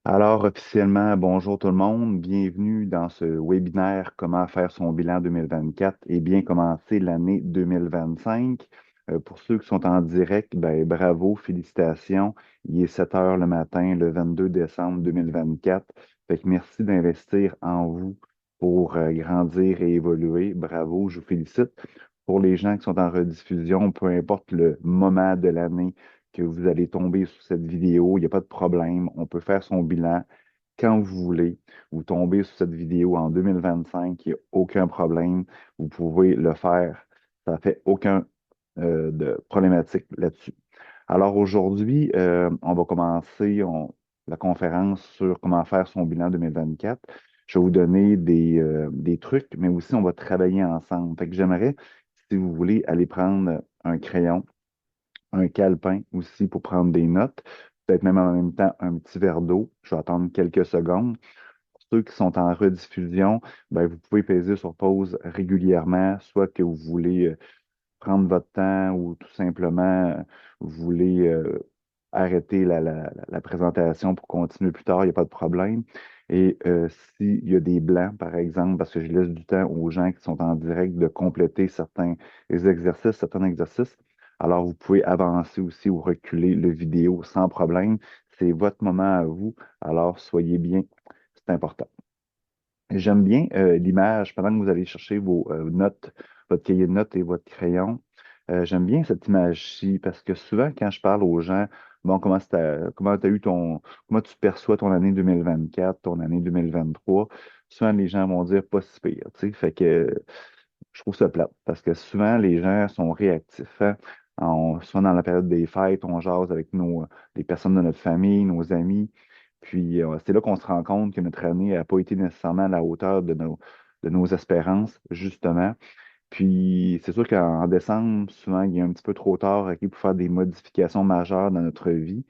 Alors, officiellement, bonjour tout le monde. Bienvenue dans ce webinaire Comment faire son bilan 2024 et bien commencer l'année 2025. Pour ceux qui sont en direct, ben, bravo, félicitations. Il est 7 heures le matin, le 22 décembre 2024. Fait que merci d'investir en vous pour grandir et évoluer. Bravo, je vous félicite. Pour les gens qui sont en rediffusion, peu importe le moment de l'année, que vous allez tomber sur cette vidéo, il n'y a pas de problème. On peut faire son bilan quand vous voulez. Vous tombez sur cette vidéo en 2025, il n'y a aucun problème. Vous pouvez le faire. Ça ne fait aucun de problématique là-dessus. Alors aujourd'hui, on va commencer la conférence sur comment faire son bilan 2024. Je vais vous donner des trucs, mais aussi on va travailler ensemble. Fait que j'aimerais, si vous voulez, aller prendre un crayon, un calepin aussi pour prendre des notes, peut-être même en même temps un petit verre d'eau. Je vais attendre quelques secondes. Pour ceux qui sont en rediffusion, ben, vous pouvez peser sur pause régulièrement, soit que vous voulez prendre votre temps ou tout simplement vous voulez arrêter la présentation pour continuer plus tard, il n'y a pas de problème. Et s'il y a des blancs, par exemple, parce que je laisse du temps aux gens qui sont en direct de compléter certains exercices, alors vous pouvez avancer aussi ou reculer le vidéo sans problème. C'est votre moment à vous, alors soyez bien, c'est important. J'aime bien l'image pendant que vous allez chercher vos notes, votre cahier de notes et votre crayon. J'aime bien cette image-ci parce que souvent, quand je parle aux gens, bon, comment t'as eu comment tu perçois ton année 2024, ton année 2023, souvent les gens vont dire pas si pire, tu sais. Fait que je trouve ça plate parce que souvent les gens sont réactifs, hein. Souvent dans la période des fêtes, on jase avec les personnes de notre famille, nos amis. Puis c'est là qu'on se rend compte que notre année n'a pas été nécessairement à la hauteur de nos espérances, justement. Puis c'est sûr qu'en décembre, souvent, il est un petit peu trop tard ok, pour faire des modifications majeures dans notre vie.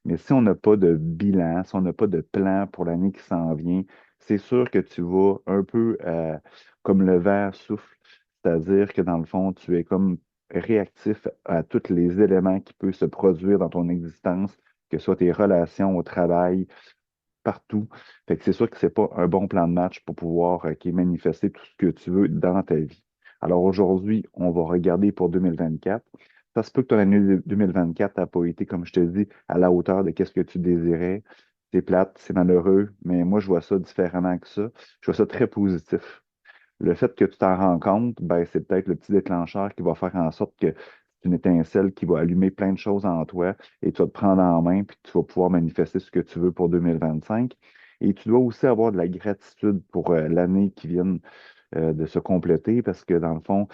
Mais si on n'a pas de bilan, si on n'a pas de plan pour l'année qui s'en vient, c'est sûr que tu vas un peu comme le vent souffle, c'est-à-dire que dans le fond, tu es comme réactif à tous les éléments qui peuvent se produire dans ton existence, que ce soit tes relations au travail, partout. Fait que c'est sûr que c'est pas un bon plan de match pour pouvoir manifester tout ce que tu veux dans ta vie. Alors aujourd'hui, on va regarder pour 2024. Ça se peut que ton année 2024 n'a pas été, comme je te dis, à la hauteur de ce que tu désirais. C'est plate, c'est malheureux, mais moi, je vois ça différemment que ça. Je vois ça très positif. Le fait que tu t'en rends compte, ben, c'est peut-être le petit déclencheur qui va faire en sorte que c'est une étincelle qui va allumer plein de choses en toi et tu vas te prendre en main puis tu vas pouvoir manifester ce que tu veux pour 2025. Et tu dois aussi avoir de la gratitude pour l'année qui vient de se compléter parce que dans le fond,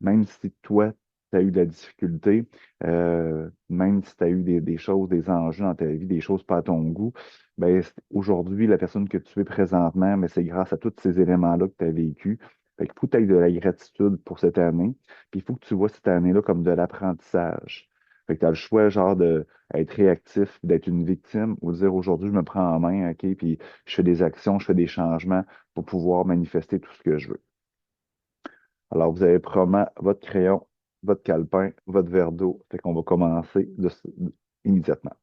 même si toi, tu as eu de la difficulté, même si tu as eu des choses, des enjeux dans ta vie, des choses pas à ton goût, ben, aujourd'hui, la personne que tu es présentement, mais c'est grâce à tous ces éléments-là que tu as vécu. Fait qu'il faut que tu aies de la gratitude pour cette année. Puis il faut que tu vois cette année-là comme de l'apprentissage. Fait que tu as le choix, genre, d'être réactif, d'être une victime, ou de dire aujourd'hui, je me prends en main, OK, puis je fais des actions, je fais des changements pour pouvoir manifester tout ce que je veux. Alors, vous avez probablement votre crayon, votre calepin, votre verre d'eau. Fait qu'on va commencer immédiatement.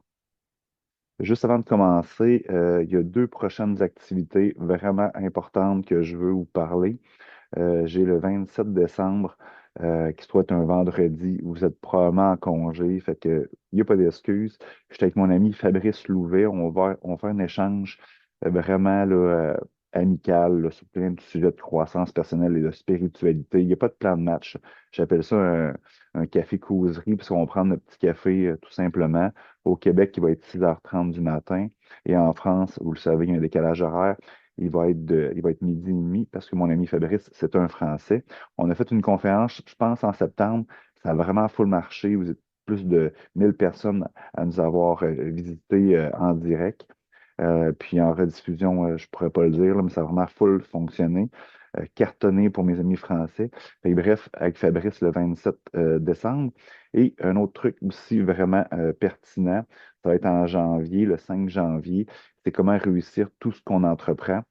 Juste avant de commencer, il y a deux prochaines activités vraiment importantes que je veux vous parler. J'ai le 27 décembre, qui soit un vendredi. Vous êtes probablement en congé, fait que il n'y a pas d'excuse. Je suis avec mon ami Fabrice Louvet. On va faire un échange vraiment là, amical là, sur plein de sujets de croissance personnelle et de spiritualité. Il n'y a pas de plan de match. J'appelle ça un café causerie, parce qu'on va prendre notre petit café tout simplement. Au Québec, il va être 6h30 du matin. Et en France, vous le savez, il y a un décalage horaire. Il va être midi et demi parce que mon ami Fabrice, c'est un Français. On a fait une conférence, je pense, en septembre. Ça a vraiment full marché. Vous êtes plus de 1000 personnes à nous avoir visité en direct. Puis en rediffusion, je pourrais pas le dire, là, mais ça a vraiment full fonctionné. Cartonné pour mes amis français. Fait que bref, avec Fabrice le 27 décembre. Et un autre truc aussi vraiment pertinent, ça va être en janvier, le 5 janvier, c'est comment réussir tout ce qu'on entreprend.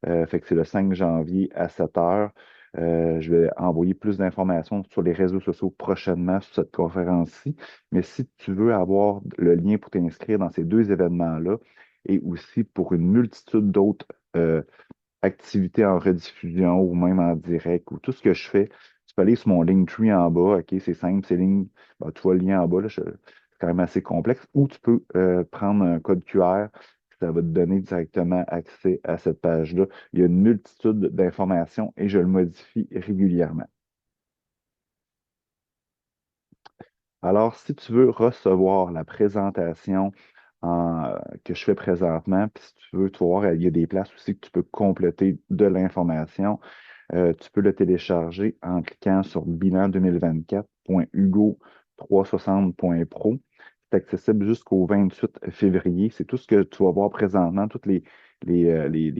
Fait que c'est le 5 janvier à 7 heures. Je vais envoyer plus d'informations sur les réseaux sociaux prochainement sur cette conférence-ci. Mais si tu veux avoir le lien pour t'inscrire dans ces deux événements-là, et aussi pour une multitude d'autres activités en rediffusion ou même en direct ou tout ce que je fais. Tu peux aller sur mon Linktree en bas, OK, c'est simple, tu vois le lien en bas, là, c'est quand même assez complexe, ou tu peux prendre un code QR, ça va te donner directement accès à cette page-là. Il y a une multitude d'informations et je le modifie régulièrement. Alors, si tu veux recevoir la présentation que je fais présentement, puis si tu veux, tu vas voir, il y a des places aussi que tu peux compléter de l'information. Tu peux le télécharger en cliquant sur bilan2024.hugo360.pro. C'est accessible jusqu'au 28 février. C'est tout ce que tu vas voir présentement. Toutes les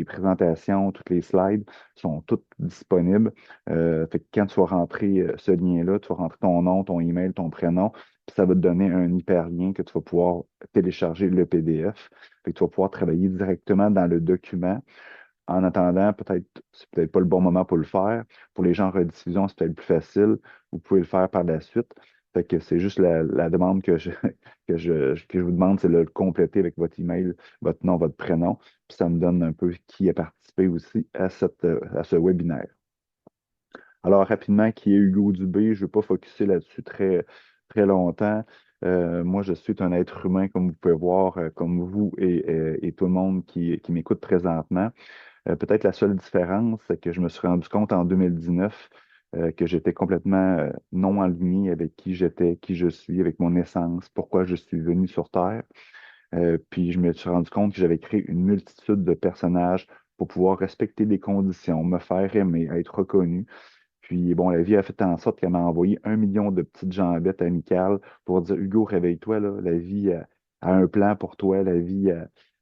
présentations, toutes les slides sont toutes disponibles. Fait que quand tu vas rentrer ce lien-là, tu vas rentrer ton nom, ton email, ton prénom, puis ça va te donner un hyperlien que tu vas pouvoir télécharger le PDF. Fait que tu vas pouvoir travailler directement dans le document. En attendant, c'est peut-être pas le bon moment pour le faire. Pour les gens en rediffusion, c'est peut-être plus facile. Vous pouvez le faire par la suite. Fait que c'est juste la demande que je vous demande, c'est de le compléter avec votre email, votre nom, votre prénom. Puis ça me donne un peu qui a participé aussi à ce webinaire. Alors, rapidement, qui est Hugo Dubé? Je ne vais pas focuser là-dessus très longtemps. Moi, je suis un être humain, comme vous pouvez voir, comme vous et tout le monde qui m'écoute présentement. Peut-être la seule différence, c'est que je me suis rendu compte en 2019 que j'étais complètement non aligné avec qui j'étais, qui je suis, avec mon essence, pourquoi je suis venu sur Terre. Puis je me suis rendu compte que j'avais créé une multitude de personnages pour pouvoir respecter des conditions, me faire aimer, être reconnu. Puis bon, la vie a fait en sorte qu'elle m'a envoyé 1 million de petites jambettes amicales pour dire Hugo, réveille-toi, là, la vie a un plan pour toi, la vie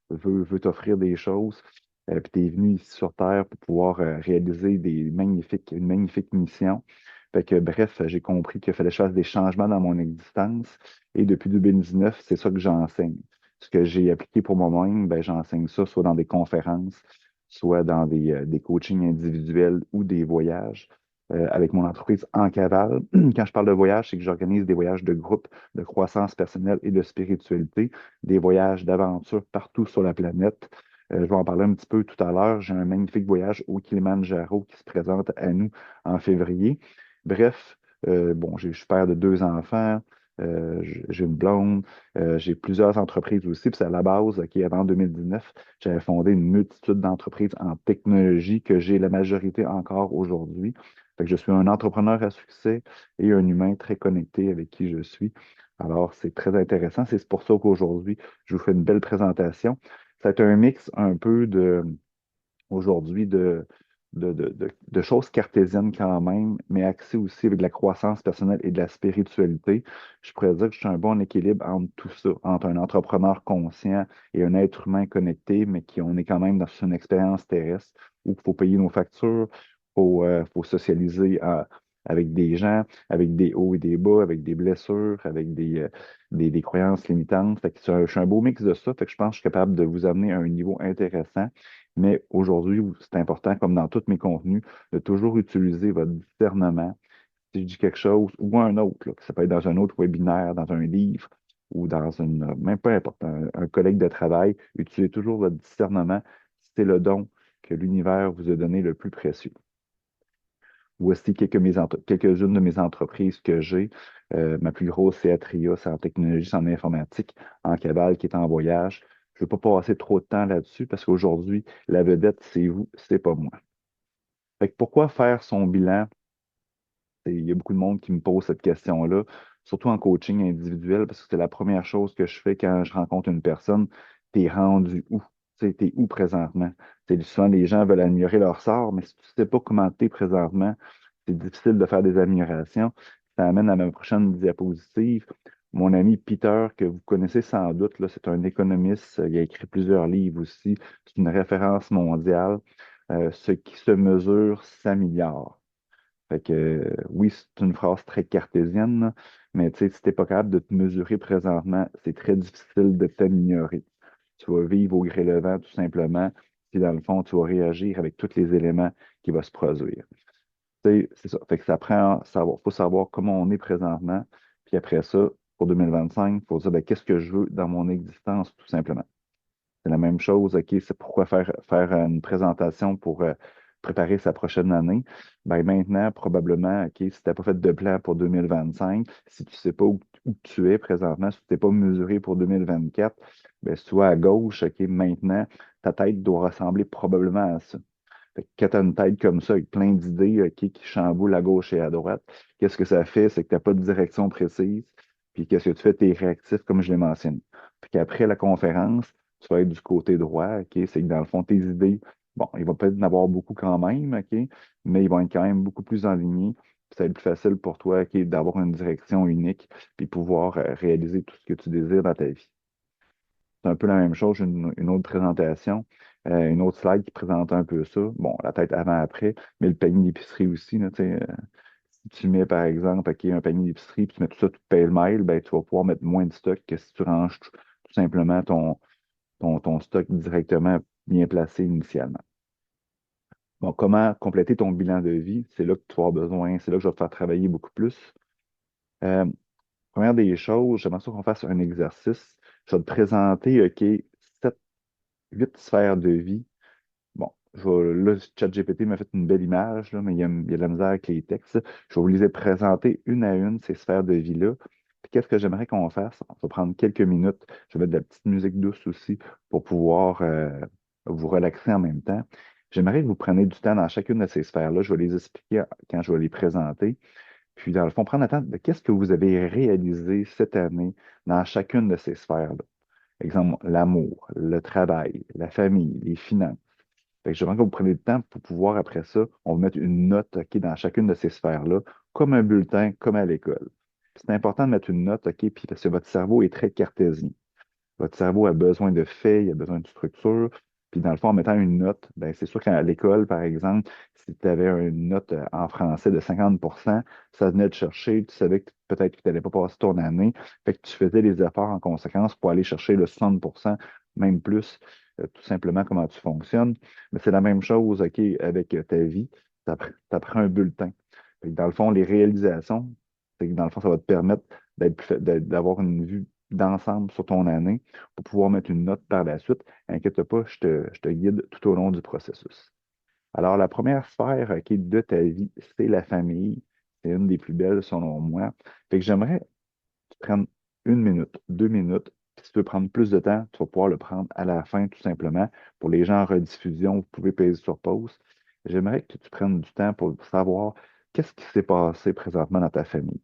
veut t'offrir des choses. Puis tu es venu ici sur Terre pour pouvoir réaliser une magnifique mission. Fait que bref, j'ai compris qu'il fallait que je fasse des changements dans mon existence. Et depuis 2019, c'est ça que j'enseigne. Ce que j'ai appliqué pour moi-même, ben, j'enseigne ça soit dans des conférences, soit dans des coachings individuels ou des voyages avec mon entreprise En Cavale. Quand je parle de voyage, c'est que j'organise des voyages de groupe, de croissance personnelle et de spiritualité, des voyages d'aventure partout sur la planète. Je vais en parler un petit peu tout à l'heure. J'ai un magnifique voyage au Kilimanjaro qui se présente à nous en février. Bref, bon, je suis père de 2 enfants. J'ai une blonde, j'ai plusieurs entreprises aussi, puis c'est à la base, avant 2019, j'avais fondé une multitude d'entreprises en technologie que j'ai la majorité encore aujourd'hui. Fait que je suis un entrepreneur à succès et un humain très connecté avec qui je suis. Alors, c'est très intéressant. C'est pour ça qu'aujourd'hui, je vous fais une belle présentation. C'est un mix un peu aujourd'hui de choses cartésiennes quand même, mais axées aussi avec de la croissance personnelle et de la spiritualité. Je pourrais dire que je suis un bon équilibre entre tout ça, entre un entrepreneur conscient et un être humain connecté, mais on est quand même dans une expérience terrestre où il faut payer nos factures, faut socialiser avec des gens, avec des hauts et des bas, avec des blessures, avec des croyances limitantes. Fait que je suis un beau mix de ça. Fait que je pense que je suis capable de vous amener à un niveau intéressant. Mais aujourd'hui, c'est important, comme dans tous mes contenus, de toujours utiliser votre discernement. Si je dis quelque chose ou un autre, là, que ça peut être dans un autre webinaire, dans un livre ou même peu importe, un collègue de travail, utilisez toujours votre discernement. C'est le don que l'univers vous a donné le plus précieux. Voici quelques-unes de mes entreprises que j'ai. Ma plus grosse, c'est Atria, c'est en technologie, c'est en informatique, en cabale, qui est en voyage. Je ne veux pas passer trop de temps là-dessus parce qu'aujourd'hui, la vedette, c'est vous, c'est pas moi. Fait que pourquoi faire son bilan? Il y a beaucoup de monde qui me pose cette question-là, surtout en coaching individuel, parce que c'est la première chose que je fais quand je rencontre une personne. T'es rendu où? T'es où présentement? Souvent, les gens veulent améliorer leur sort, mais si tu ne sais pas comment t'es présentement, c'est difficile de faire des améliorations. Ça amène à ma prochaine diapositive. Mon ami Peter, que vous connaissez sans doute, là, c'est un économiste, il a écrit plusieurs livres aussi, c'est une référence mondiale. Ce qui se mesure s'améliore. Fait que oui, c'est une phrase très cartésienne, là, mais tu sais, si t'es pas capable de te mesurer présentement, c'est très difficile de t'améliorer. Tu vas vivre au gré le vent tout simplement, si dans le fond, tu vas réagir avec tous les éléments qui vont se produire. Tu sais, c'est ça. Fait que ça prend faut savoir comment on est présentement, puis après ça, pour 2025, il faut dire ben, qu'est-ce que je veux dans mon existence, tout simplement. C'est la même chose, OK, c'est pourquoi faire une présentation pour préparer sa prochaine année. Ben maintenant, probablement, OK, si tu n'as pas fait de plan pour 2025, si tu ne sais pas où tu es présentement, si tu n'es pas mesuré pour 2024, ben, si tu vois à gauche, OK, maintenant, ta tête doit ressembler probablement à ça. Fait que quand tu as une tête comme ça, avec plein d'idées OK, qui chamboulent à gauche et à droite, qu'est-ce que ça fait? C'est que tu n'as pas de direction précise. Puis qu'est-ce que tu fais? Tu es réactif, comme je l'ai mentionné. Puis qu'après la conférence, tu vas être du côté droit. OK? C'est que dans le fond, tes idées, bon, il va peut-être en avoir beaucoup quand même, OK? Mais ils vont être quand même beaucoup plus en ligne. Puis ça va être plus facile pour toi, OK, d'avoir une direction unique, puis pouvoir réaliser tout ce que tu désires dans ta vie. C'est un peu la même chose, j'ai une autre présentation, une autre slide qui présente un peu ça. Bon, la tête avant-après, mais le panier d'épicerie aussi, là, tu sais, si tu mets par exemple ok, un panier d'épicerie puis tu mets tout ça tout pêle-mêle, ben, tu vas pouvoir mettre moins de stock que si tu ranges tout simplement ton stock directement bien placé initialement. Bon, comment compléter ton bilan de vie? C'est là que tu vas avoir besoin, c'est là que je vais te faire travailler beaucoup plus. Euh, Première des choses, j'aimerais ça qu'on fasse un exercice. Je vais te présenter, OK, 7 8 sphères de vie. Bon, là, ChatGPT m'a fait une belle image, là, mais il y a de la misère avec les textes. Je vais vous les présenter une à une, ces sphères de vie-là. Puis qu'est-ce que j'aimerais qu'on fasse? On va prendre quelques minutes. Je vais mettre de la petite musique douce aussi pour pouvoir vous relaxer en même temps. J'aimerais que vous preniez du temps dans chacune de ces sphères-là. Je vais les expliquer quand je vais les présenter. Puis, dans le fond, prendre le temps de qu'est-ce que vous avez réalisé cette année dans chacune de ces sphères-là. Exemple, l'amour, le travail, la famille, les finances. Fait que je veux que vous preniez le temps pour pouvoir, après ça, on va mettre une note OK, dans chacune de ces sphères-là, comme un bulletin, comme à l'école. C'est important de mettre une note, OK, puis parce que votre cerveau est très cartésien. Votre cerveau a besoin de faits, il a besoin de structure. Puis dans le fond, en mettant une note, ben, c'est sûr qu'à l'école, par exemple, si tu avais une note en français de 50 ça venait de chercher, tu savais que peut-être que tu n'allais pas passer ton année. Fait que tu faisais les efforts en conséquence pour aller chercher le 60 même plus, tout simplement comment tu fonctionnes. Mais c'est la même chose, OK, avec ta vie. Tu apprends un bulletin. Fait que dans le fond, les réalisations, c'est que dans le fond, ça va te permettre d'avoir une vue d'ensemble sur ton année pour pouvoir mettre une note par la suite. Inquiète pas, je te guide tout au long du processus. Alors, la première sphère qui est de ta vie, c'est la famille. C'est une des plus belles selon moi. Fait que j'aimerais que tu prennes 1 minute, 2 minutes. Puis si tu veux prendre plus de temps, tu vas pouvoir le prendre à la fin, tout simplement. Pour les gens en rediffusion, vous pouvez payer sur pause. J'aimerais que tu prennes du temps pour savoir qu'est-ce qui s'est passé présentement dans ta famille.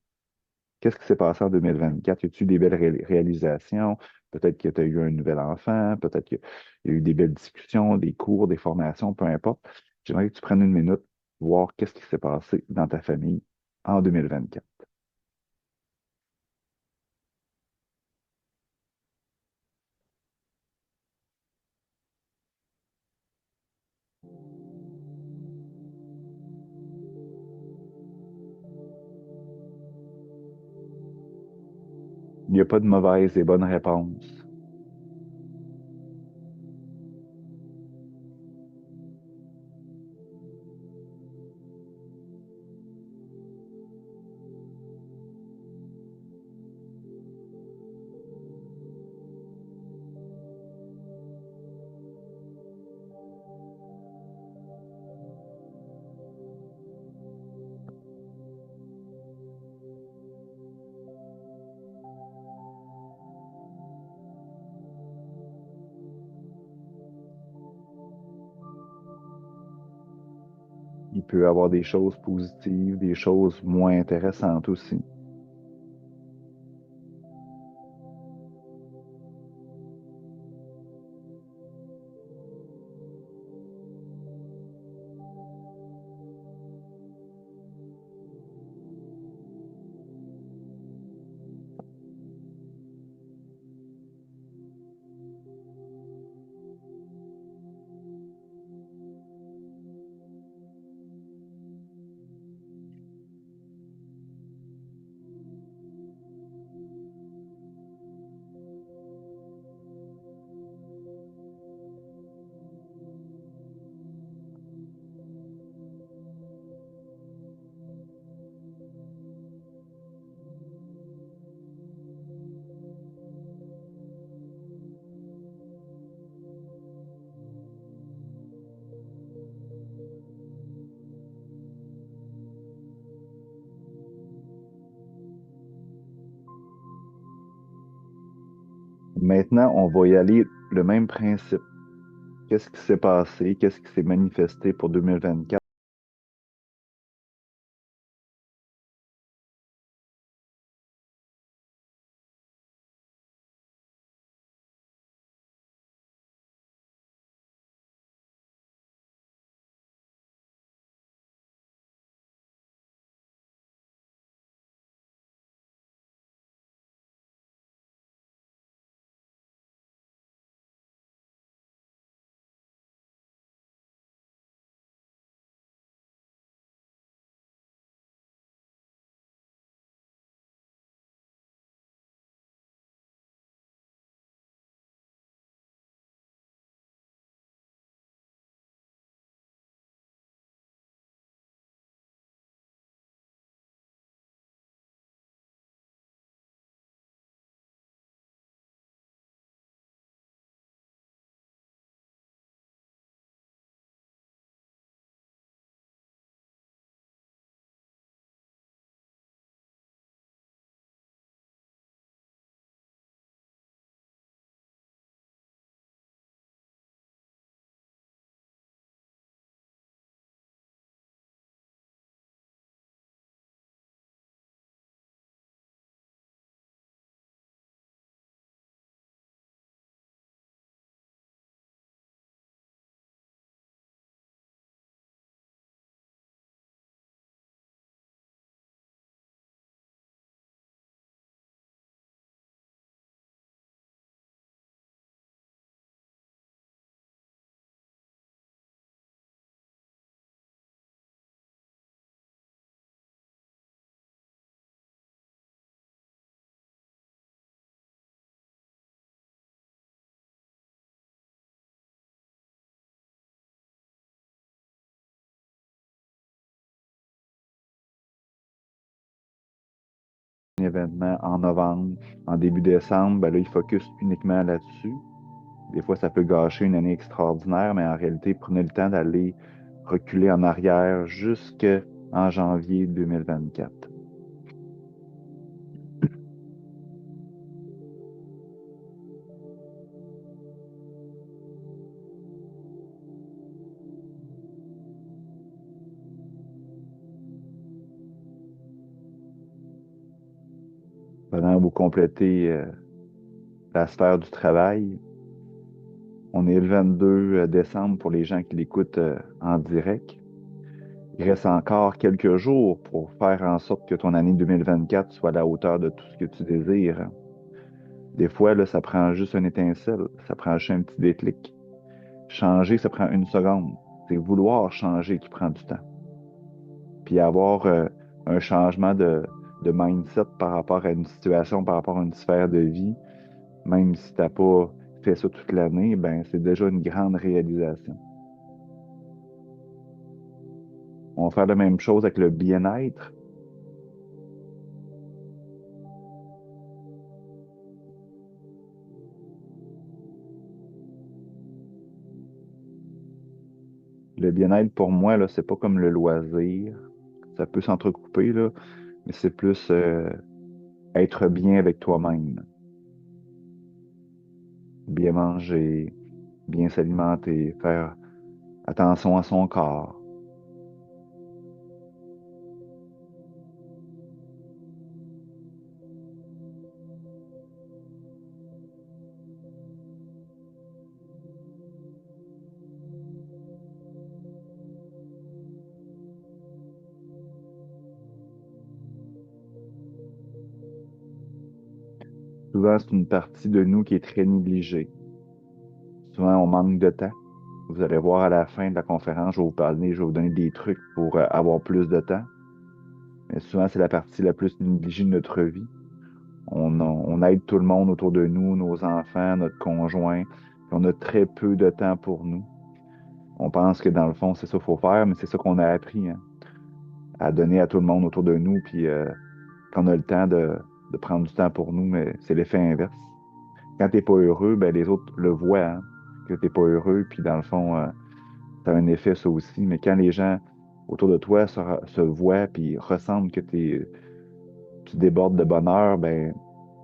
Qu'est-ce qui s'est passé en 2024? Y a-t-il eu des belles réalisations? Peut-être que tu as eu un nouvel enfant, peut-être qu'il y a eu des belles discussions, des cours, des formations, peu importe. J'aimerais que tu prennes 1 minute, voir qu'est-ce qui s'est passé dans ta famille en 2024. Il n'y a pas de mauvaises et bonnes réponses. Il peut y avoir des choses positives, des choses moins intéressantes aussi. Maintenant, on va y aller le même principe. Qu'est-ce qui s'est passé? Qu'est-ce qui s'est manifesté pour 2024? Un événement en novembre, en début décembre, ben là, il focus uniquement là-dessus. Des fois, ça peut gâcher une année extraordinaire, mais en réalité, prenez le temps d'aller reculer en arrière jusqu'en janvier 2024. Pendant que vous complétez la sphère du travail, on est le 22 décembre pour les gens qui l'écoutent en direct. Il reste encore quelques jours pour faire en sorte que ton année 2024 soit à la hauteur de tout ce que tu désires. Des fois, là, ça prend juste une étincelle, ça prend juste un petit déclic. Changer, ça prend une seconde. C'est vouloir changer qui prend du temps. Puis avoir un changement de mindset par rapport à une situation, par rapport à une sphère de vie, même si tu n'as pas fait ça toute l'année, ben, c'est déjà une grande réalisation. On va faire la même chose avec le bien-être. Le bien-être, pour moi, là, c'est pas comme le loisir. Ça peut s'entrecouper, là, mais c'est plus être bien avec toi-même. Bien manger, bien s'alimenter, faire attention à son corps. Souvent, c'est une partie de nous qui est très négligée. Souvent, on manque de temps. Vous allez voir à la fin de la conférence, je vais vous parler, je vais vous donner des trucs pour avoir plus de temps. Mais souvent, c'est la partie la plus négligée de notre vie. On aide tout le monde autour de nous, nos enfants, notre conjoint. Puis on a très peu de temps pour nous. On pense que dans le fond, c'est ça qu'il faut faire, mais c'est ça qu'on a appris, hein, à donner à tout le monde autour de nous, puis qu'on a le temps de prendre du temps pour nous, mais c'est l'effet inverse. Quand t'es pas heureux, ben les autres le voient, hein, que t'es pas heureux, puis dans le fond, ça a un effet ça aussi. Mais quand les gens autour de toi se voient puis ressentent que tu débordes de bonheur, ben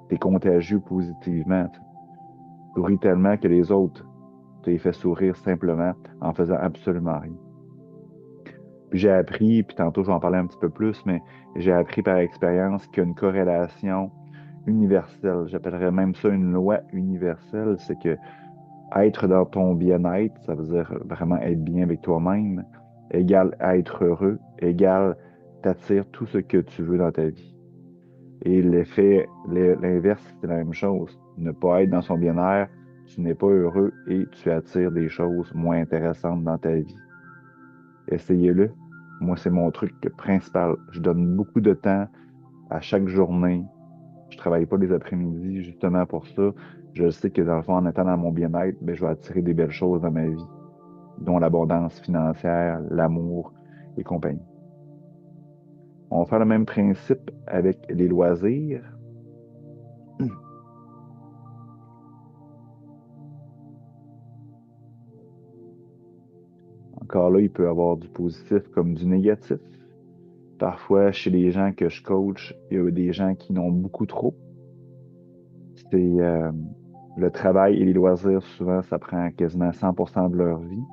t'es contagieux positivement. Tu sais. souris tellement que les autres te les fait sourire simplement en faisant absolument rien. Puis j'ai appris, puis tantôt je vais en parler un petit peu plus, mais j'ai appris par expérience qu'il y a une corrélation universelle. J'appellerais même ça une loi universelle. C'est que être dans ton bien-être, ça veut dire vraiment être bien avec toi-même, égale être heureux, égale t'attires tout ce que tu veux dans ta vie. Et l'inverse, c'est la même chose. Ne pas être dans son bien-être, tu n'es pas heureux et tu attires des choses moins intéressantes dans ta vie. Essayez-le. Moi, c'est mon truc principal. Je donne beaucoup de temps à chaque journée. Je travaille pas les après-midi justement pour ça. Je sais que dans le fond, en étant dans mon bien-être, ben, je vais attirer des belles choses dans ma vie, dont l'abondance financière, l'amour et compagnie. On va faire le même principe avec les loisirs. Encore là, il peut y avoir du positif comme du négatif. Parfois, chez les gens que je coach, il y a des gens qui n'ont beaucoup trop. C'est le travail et les loisirs, souvent, ça prend quasiment 100% de leur vie.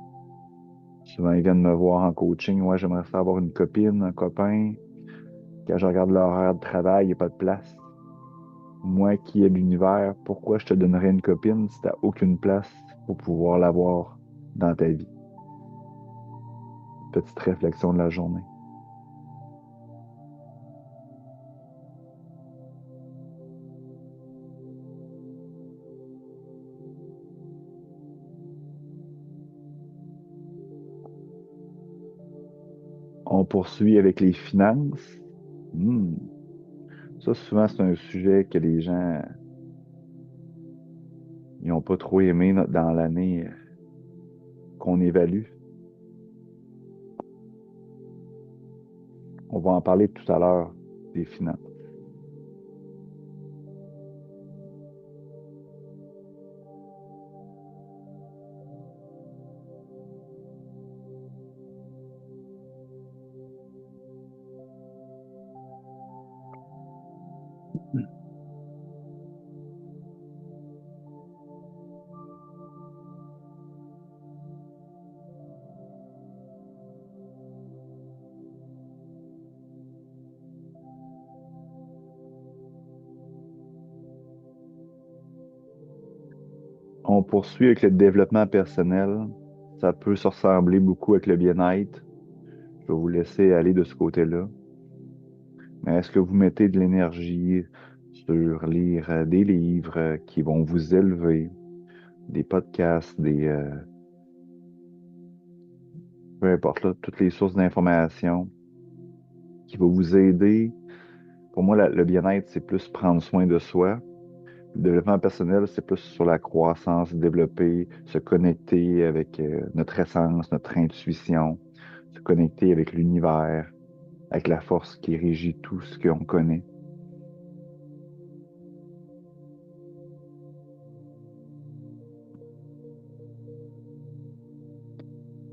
Souvent, ils viennent me voir en coaching. Ouais, j'aimerais ça avoir une copine, un copain. Quand je regarde l'horaire de travail, il n'y a pas de place. Moi qui ai l'univers, pourquoi je te donnerais une copine si tu n'as aucune place pour pouvoir l'avoir dans ta vie? Petite réflexion de la journée. On poursuit avec les finances. Hmm. Ça, souvent, c'est un sujet que les gens n'ont pas trop aimé dans l'année qu'on évalue. On va en parler tout à l'heure des finances. On poursuit avec le développement personnel. Ça peut se ressembler beaucoup avec le bien-être. Je vais vous laisser aller de ce côté-là. Mais est-ce que vous mettez de l'énergie sur lire des livres qui vont vous élever, des podcasts, peu importe, là, toutes les sources d'informations qui vont vous aider? Pour moi, le bien-être, c'est plus prendre soin de soi. Le développement personnel, c'est plus sur la croissance, développer, se connecter avec notre essence, notre intuition, se connecter avec l'univers, avec la force qui régit tout ce qu'on connaît.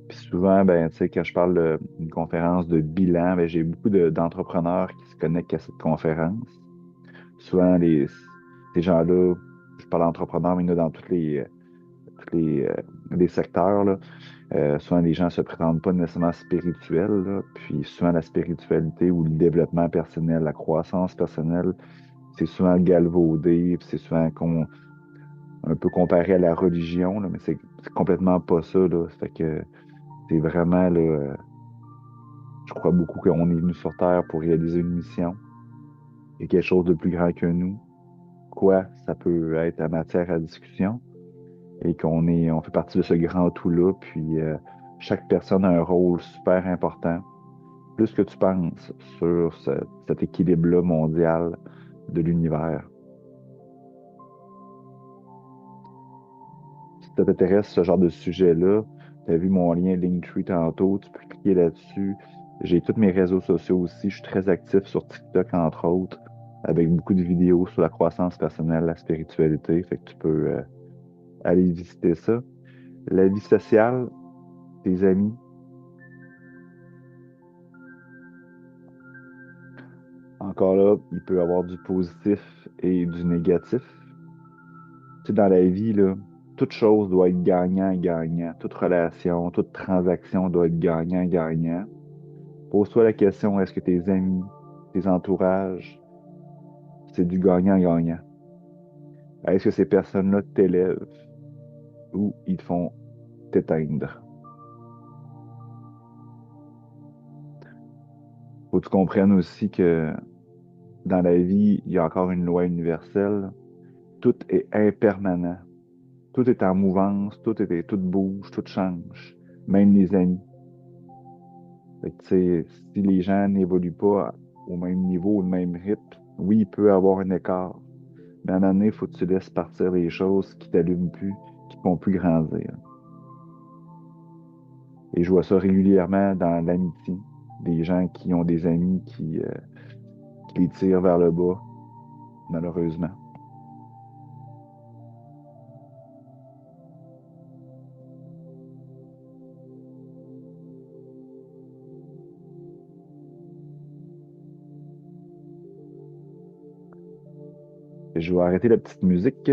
Puis souvent, ben, tu sais, quand je parle d'une conférence de bilan, ben, j'ai beaucoup d'entrepreneurs qui se connectent à cette conférence. Souvent, ces gens-là, je parle d'entrepreneurs, mais il y en a dans les secteurs, là. Souvent, les gens ne se prétendent pas nécessairement spirituels, là. Puis souvent, la spiritualité ou le développement personnel, la croissance personnelle, c'est souvent galvaudé, puis c'est souvent un peu comparé à la religion, là, mais c'est complètement pas ça, là. Ça fait que c'est vraiment, là, je crois beaucoup qu'on est venu sur Terre pour réaliser une mission. Il y a quelque chose de plus grand que nous. Quoi, ça peut être la matière à discussion et on fait partie de ce grand tout-là. Puis chaque personne a un rôle super important. Plus que tu penses sur cet équilibre-là mondial de l'univers. Si ça t'intéresse ce genre de sujet-là, tu as vu mon lien Linktree tantôt, tu peux cliquer là-dessus. J'ai tous mes réseaux sociaux aussi. Je suis très actif sur TikTok, entre autres, avec beaucoup de vidéos sur la croissance personnelle, la spiritualité. Fait que tu peux aller visiter ça. La vie sociale, tes amis, encore là, il peut y avoir du positif et du négatif. Tu sais, dans la vie, là, toute chose doit être gagnant-gagnant. Toute relation, toute transaction doit être gagnant-gagnant. Pose-toi la question, est-ce que tes amis, tes entourages, c'est du gagnant-gagnant? Est-ce que ces personnes-là t'élèvent ou ils te font t'éteindre? Faut que tu comprennes aussi que dans la vie, il y a encore une loi universelle. Tout est impermanent. Tout est en mouvance, tout bouge, tout change. Même les amis. Fait que, tu sais, si les gens n'évoluent pas au même niveau, au même rythme, oui, il peut y avoir un écart. Mais à un moment donné, il faut que tu laisses partir les choses qui t'allument plus, qui ne font plus grandir. Et je vois ça régulièrement dans l'amitié. Des gens qui ont des amis qui les tirent vers le bas, malheureusement. Je vais arrêter la petite musique.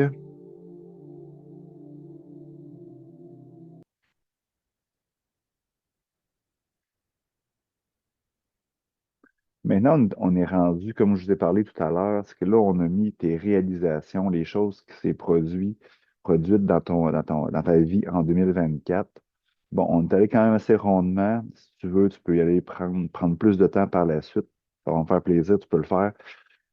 Maintenant, on est rendu, comme je vous ai parlé tout à l'heure, c'est que là, on a mis tes réalisations, les choses qui s'est produites dans ta vie en 2024. Bon, on est allé quand même assez rondement. Si tu veux, tu peux y aller prendre plus de temps par la suite. Ça va me faire plaisir, tu peux le faire.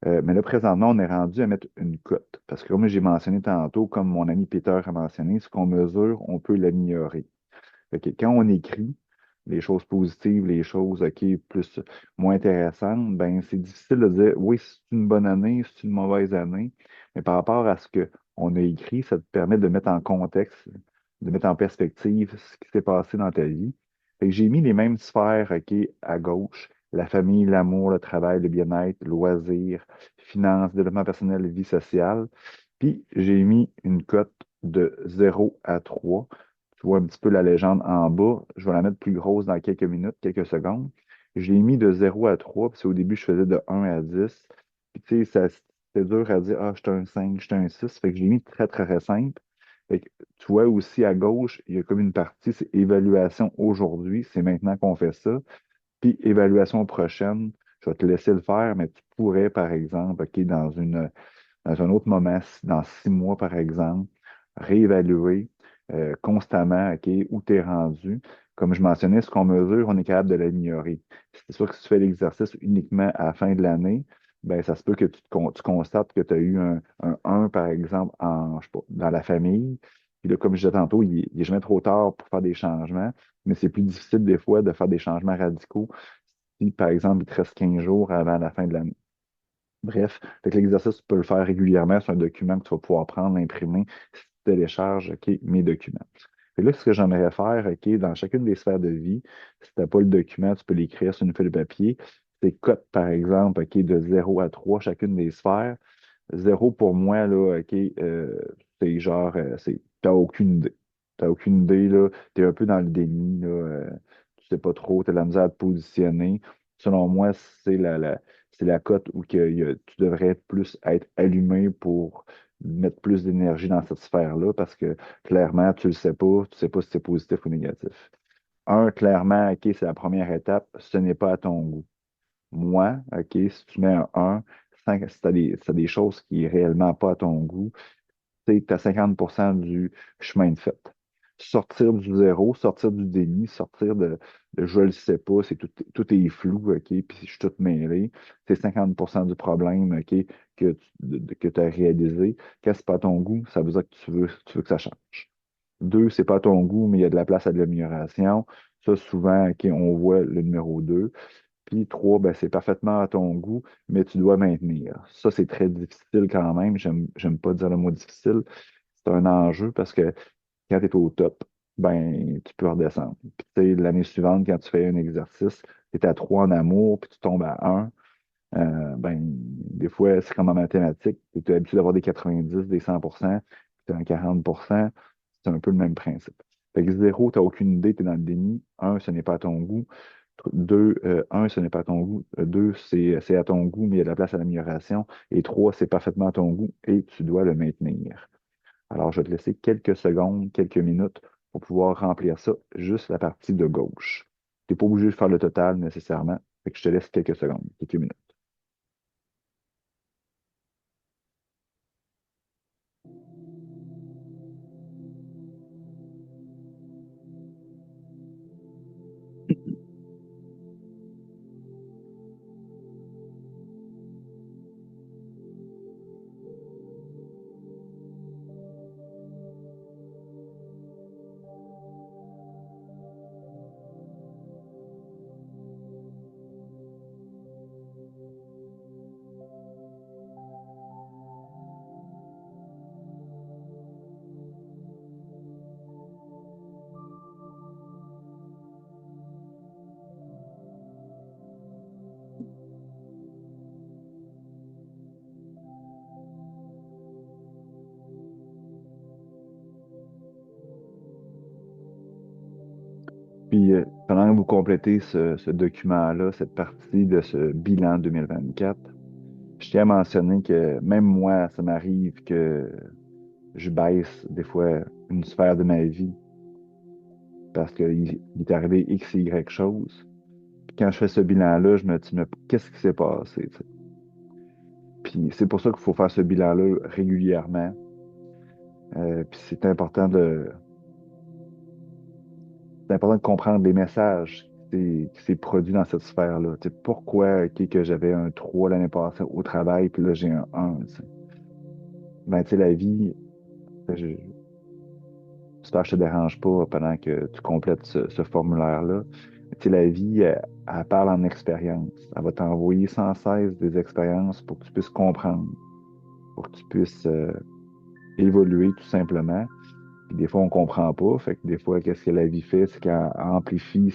Mais là, présentement, on est rendu à mettre une cote. Parce que comme j'ai mentionné tantôt, comme mon ami Peter a mentionné, ce qu'on mesure, on peut l'améliorer. Fait que quand on écrit les choses positives, les choses plus moins intéressantes, ben c'est difficile de dire oui, c'est une bonne année, c'est une mauvaise année. Mais par rapport à ce qu'on a écrit, ça te permet de mettre en contexte, de mettre en perspective ce qui s'est passé dans ta vie. Fait que j'ai mis les mêmes sphères à gauche, la famille, l'amour, le travail, le bien-être, loisirs, finances, développement personnel, vie sociale. Puis j'ai mis une cote de 0 à 3. Tu vois un petit peu la légende en bas. Je vais la mettre plus grosse dans quelques minutes, quelques secondes. Je l'ai mis de 0 à 3 parce qu'au début, je faisais de 1 à 10. Puis tu sais, c'était dur à dire, ah, je suis un 5, je suis un 6. Fait que je l'ai mis très, très, très simple. Fait que, tu vois aussi à gauche, il y a comme une partie, c'est évaluation aujourd'hui, c'est maintenant qu'on fait ça. Puis évaluation prochaine, je vais te laisser le faire, mais tu pourrais, par exemple, dans un autre moment, dans 6 mois, par exemple, réévaluer constamment où tu es rendu. Comme je mentionnais, ce qu'on mesure, on est capable de l'améliorer. C'est sûr que si tu fais l'exercice uniquement à la fin de l'année, ben, ça se peut que tu constates que tu as eu un 1, par exemple, je sais pas, dans la famille. Puis là, comme je disais tantôt, il n'est jamais trop tard pour faire des changements, mais c'est plus difficile des fois de faire des changements radicaux si, par exemple, il te reste 15 jours avant la fin de l'année. Bref, fait que l'exercice, tu peux le faire régulièrement sur un document que tu vas pouvoir prendre, imprimer, si tu télécharges, mes documents. Et là, ce que j'aimerais faire, dans chacune des sphères de vie, si tu n'as pas le document, tu peux l'écrire sur une feuille de papier. C'est cote, par exemple, de 0 à 3, chacune des sphères. Zéro pour moi, là, c'est genre, t'as aucune idée. T'as aucune idée, là, t'es un peu dans le déni, là, tu sais pas trop, t'as de la misère à te positionner. Selon moi, c'est la cote où tu devrais être allumé pour mettre plus d'énergie dans cette sphère-là, parce que clairement, tu sais pas si c'est positif ou négatif. Un, clairement, c'est la première étape, ce n'est pas à ton goût. Moi, si tu mets un 1, si tu as des choses qui sont réellement pas à ton goût, tu as 50% du chemin de fait. Sortir du zéro, sortir du déni, sortir de je le sais pas, tout est flou, puis je suis tout mêlé. C'est 50% du problème, que tu as réalisé. Quand c'est pas à ton goût, ça veut dire que tu veux que ça change. Deux, c'est pas à ton goût, mais il y a de la place à de l'amélioration. Ça, souvent, on voit le numéro 2. Puis trois, ben, c'est parfaitement à ton goût, mais tu dois maintenir. Ça, c'est très difficile quand même. J'aime pas dire le mot difficile. C'est un enjeu parce que quand tu es au top, ben, tu peux redescendre. Puis tu sais, l'année suivante, quand tu fais un exercice, tu es à 3 en amour, puis tu tombes à 1. Ben, des fois, c'est comme en mathématiques. Tu es habitué d'avoir des 90, des 100%, puis tu es un 40%. C'est un peu le même principe. Fait que zéro, tu n'as aucune idée, tu es dans le déni. Un, ce n'est pas à ton goût. Deux, un, ce n'est pas à ton goût. Deux, c'est à ton goût, mais il y a de la place à l'amélioration. Et trois, c'est parfaitement à ton goût et tu dois le maintenir. Alors, je vais te laisser quelques secondes, quelques minutes pour pouvoir remplir ça, juste la partie de gauche. Tu n'es pas obligé de faire le total nécessairement. Fait que je te laisse quelques secondes, quelques minutes. Puis, pendant que vous complétez ce document-là, cette partie de ce bilan 2024, je tiens à mentionner que même moi, ça m'arrive que je baisse des fois une sphère de ma vie parce qu'il est arrivé X, Y chose. Puis quand je fais ce bilan-là, je me dis, mais qu'est-ce qui s'est passé, tu sais? Puis c'est pour ça qu'il faut faire ce bilan-là régulièrement. Puis c'est important de comprendre les messages qui s'est produit dans cette sphère-là. Tu sais, pourquoi que j'avais un 3 l'année passée au travail, puis là j'ai un 1, tu sais. Ben, tu sais, la vie, j'espère que je te dérange pas pendant que tu complètes ce formulaire-là. Tu sais, la vie, elle parle en expérience. Elle va t'envoyer sans cesse des expériences pour que tu puisses comprendre, pour que tu puisses évoluer tout simplement. Puis des fois, on comprend pas. Fait que des fois, qu'est-ce que la vie fait? C'est qu'elle amplifie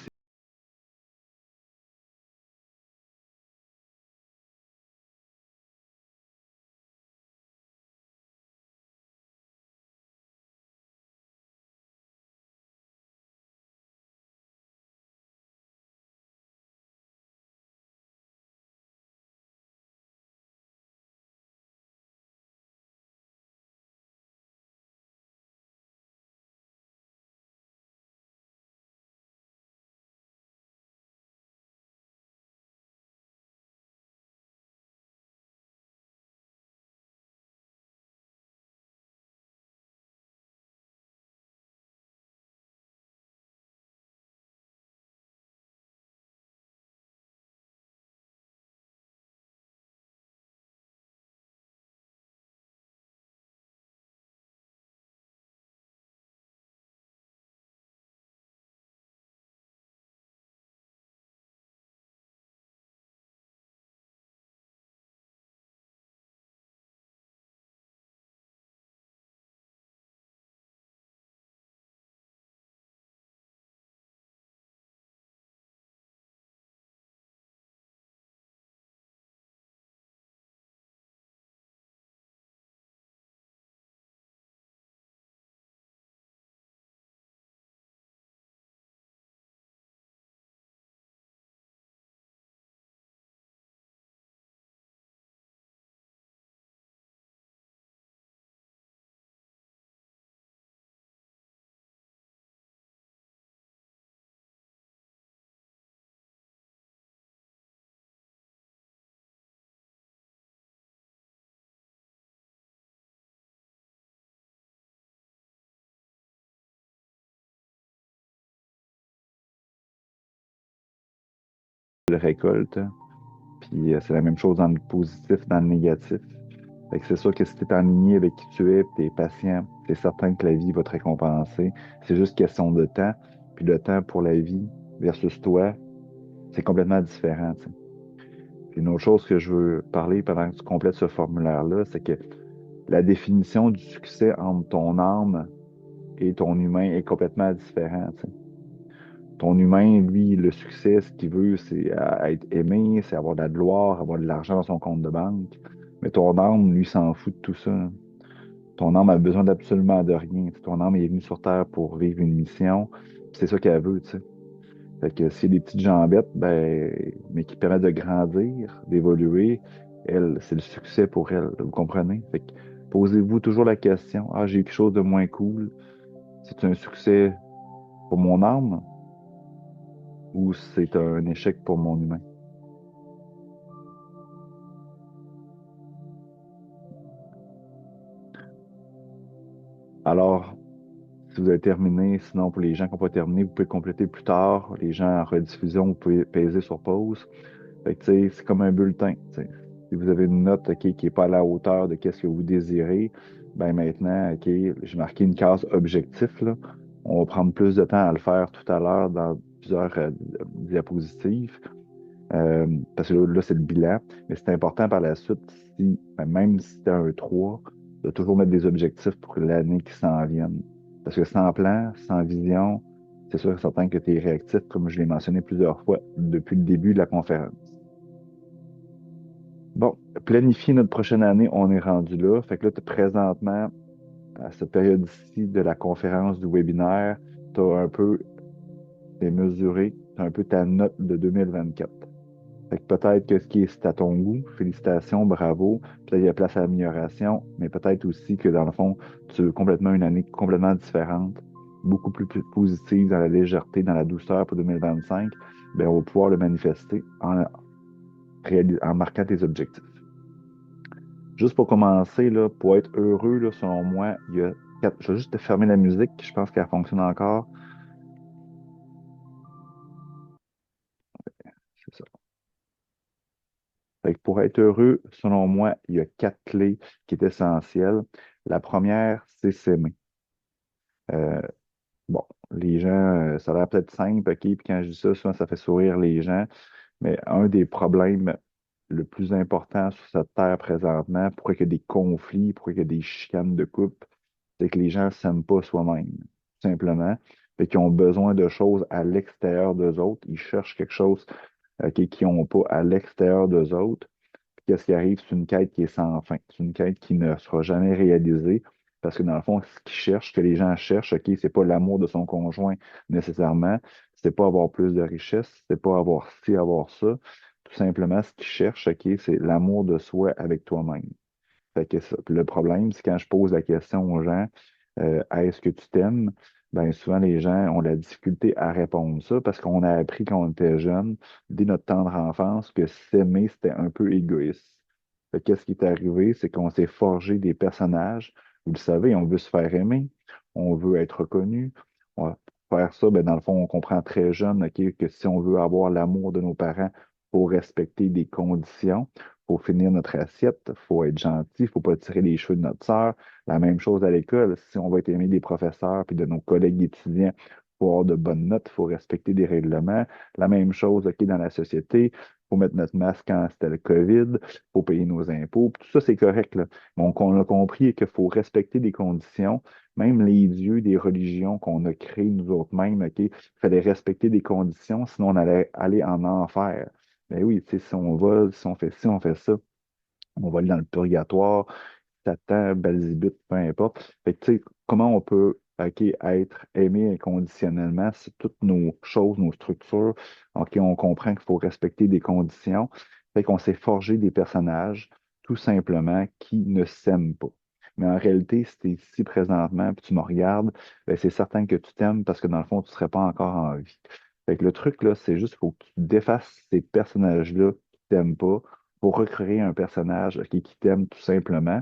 le récolte. Puis c'est la même chose dans le positif, dans le négatif. Fait que c'est sûr que si tu es aligné avec qui tu es, tu es patient, c'est certain que la vie va te récompenser. C'est juste question de temps. Puis le temps pour la vie versus toi, c'est complètement différent, tu sais. Puis une autre chose que je veux parler pendant que tu complètes ce formulaire-là, c'est que la définition du succès entre ton âme et ton humain est complètement différente, tu sais. Ton humain, lui, le succès, ce qu'il veut, c'est être aimé, c'est avoir de la gloire, avoir de l'argent dans son compte de banque. Mais ton âme, lui, s'en fout de tout ça. Ton âme a besoin d'absolument de rien. Ton âme est venue sur Terre pour vivre une mission. C'est ça qu'elle veut, tu sais. Fait que s'il y a des petites jambettes, ben, mais qui permettent de grandir, d'évoluer, elle, c'est le succès pour elle. Vous comprenez? Fait que Posez-vous toujours la question, ah, j'ai eu quelque chose de moins cool. C'est un succès pour mon âme ou c'est un échec pour mon humain? Alors, si vous avez terminé, sinon pour les gens qui n'ont pas terminé, vous pouvez compléter plus tard. Les gens en rediffusion, vous pouvez peser sur pause. Fait que, tu sais, c'est comme un bulletin. Tu sais. Si vous avez une note, OK, qui n'est pas à la hauteur de qu'est-ce que vous désirez, ben maintenant, OK, j'ai marqué une case objectif, là. On va prendre plus de temps à le faire tout à l'heure dans plusieurs diapositives. Parce que là, c'est le bilan. Mais c'est important par la suite, si, ben, même si tu as un 3, de toujours mettre des objectifs pour l'année qui s'en vienne. Parce que sans plan, sans vision, c'est sûr et certain que tu es réactif, comme je l'ai mentionné plusieurs fois depuis le début de la conférence. Bon, planifier notre prochaine année, on est rendu là. Fait que là, présentement, à cette période-ci de la conférence, du webinaire, tu as un peu t'es mesuré, tu as un peu ta note de 2024. Fait que peut-être que ce qui est c'est à ton goût, félicitations, bravo. Peut-être qu'il y a place à l'amélioration, mais peut-être aussi que dans le fond, tu veux complètement une année complètement différente, beaucoup plus positive dans la légèreté, dans la douceur pour 2025. Bien, on va pouvoir le manifester en marquant tes objectifs. Juste pour commencer, là, pour être heureux, là, selon moi, il y a quatre. Je vais juste te fermer la musique, je pense qu'elle fonctionne encore. C'est ça. Fait que pour être heureux, selon moi, il y a quatre clés qui sont essentielles. La première, c'est s'aimer. Euh, bon, les gens, ça a l'air peut-être simple, OK, puis quand je dis ça, souvent ça fait sourire les gens, mais un des problèmes le plus important sur cette terre présentement, pourquoi il y a des conflits, pourquoi il y a des chicanes de couple, c'est que les gens ne s'aiment pas soi-même, tout simplement. Fait qu'ils ont besoin de choses à l'extérieur d'eux autres. Ils cherchent quelque chose qu'ils n'ont pas à l'extérieur d'eux autres. Puis qu'est-ce qui arrive? C'est une quête qui est sans fin. C'est une quête qui ne sera jamais réalisée. Parce que dans le fond, ce qu'ils cherchent, ce que les gens cherchent, OK, c'est pas l'amour de son conjoint nécessairement. C'est pas avoir plus de richesse. C'est pas avoir ci, avoir ça. Tout simplement, ce qu'ils cherchent, OK, c'est l'amour de soi avec toi-même. Fait que le problème, c'est quand je pose la question aux gens, est-ce que tu t'aimes? Ben, souvent, les gens ont la difficulté à répondre ça parce qu'on a appris quand on était jeune, dès notre tendre enfance, que s'aimer, c'était un peu égoïste. Fait que qu'est-ce qui est arrivé? C'est qu'on s'est forgé des personnages. Vous le savez, on veut se faire aimer, on veut être reconnu. On va faire ça, ben, dans le fond, on comprend très jeune, OK, que si on veut avoir l'amour de nos parents, il faut respecter des conditions. Faut finir notre assiette, faut être gentil, faut pas tirer les cheveux de notre sœur. La même chose à l'école, si on va être aimé des professeurs puis de nos collègues étudiants, faut avoir de bonnes notes, faut respecter des règlements. La même chose, OK, dans la société, faut mettre notre masque quand c'était le COVID, faut payer nos impôts. Puis tout ça, c'est correct, là. Donc, on a compris qu'il faut respecter des conditions, même les dieux des religions qu'on a créés nous autres mêmes, OK, il fallait respecter des conditions, sinon on allait aller en enfer. Ben oui, tu sais, si on vole, si on fait ci, on fait ça, on va aller dans le purgatoire, Satan, Belzébuth, peu importe. Fait que, tu sais, comment on peut, OK, être aimé inconditionnellement, c'est toutes nos choses, nos structures. OK, on comprend qu'il faut respecter des conditions. Fait qu'on s'est forgé des personnages, tout simplement, qui ne s'aiment pas. Mais en réalité, si tu es ici présentement, puis tu me regardes, ben, c'est certain que tu t'aimes parce que dans le fond, tu ne serais pas encore en vie. Fait que le truc, là, c'est juste qu'il faut que tu défasses ces personnages-là qui t'aiment pas pour recréer un personnage, OK, qui t'aime tout simplement.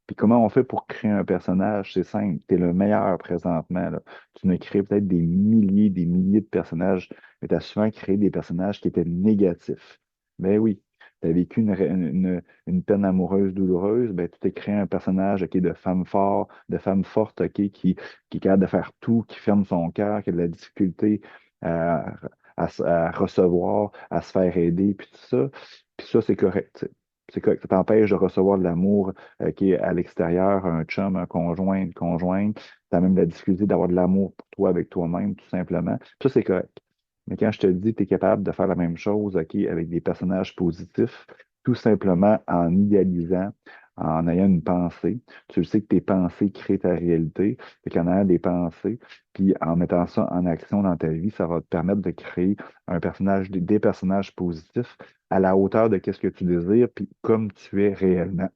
Puis comment on fait pour créer un personnage? C'est simple, tu es le meilleur présentement, là. Tu ne crées peut-être des milliers de personnages, mais tu as souvent créé des personnages qui étaient négatifs. Ben oui, tu as vécu une peine amoureuse douloureuse, ben tu t'es créé un personnage ok, de femme fort, de femme forte, ok, qui est capable de faire tout, qui ferme son cœur, qui a de la difficulté à, à recevoir, à se faire aider, puis tout ça. Puis ça, c'est correct. Tu sais. C'est correct. Ça t'empêche de recevoir de l'amour qui est à l'extérieur, un chum, un conjoint, une conjointe. Tu as même la difficulté d'avoir de l'amour pour toi avec toi-même, tout simplement. Puis ça, c'est correct. Mais quand je te dis que tu es capable de faire la même chose, OK, avec des personnages positifs, tout simplement en idéalisant, en ayant une pensée. Tu le sais que tes pensées créent ta réalité. Fait qu'en ayant des pensées, puis en mettant ça en action dans ta vie, ça va te permettre de créer un personnage, des personnages positifs à la hauteur de qu'est-ce que tu désires, puis comme tu es réellement.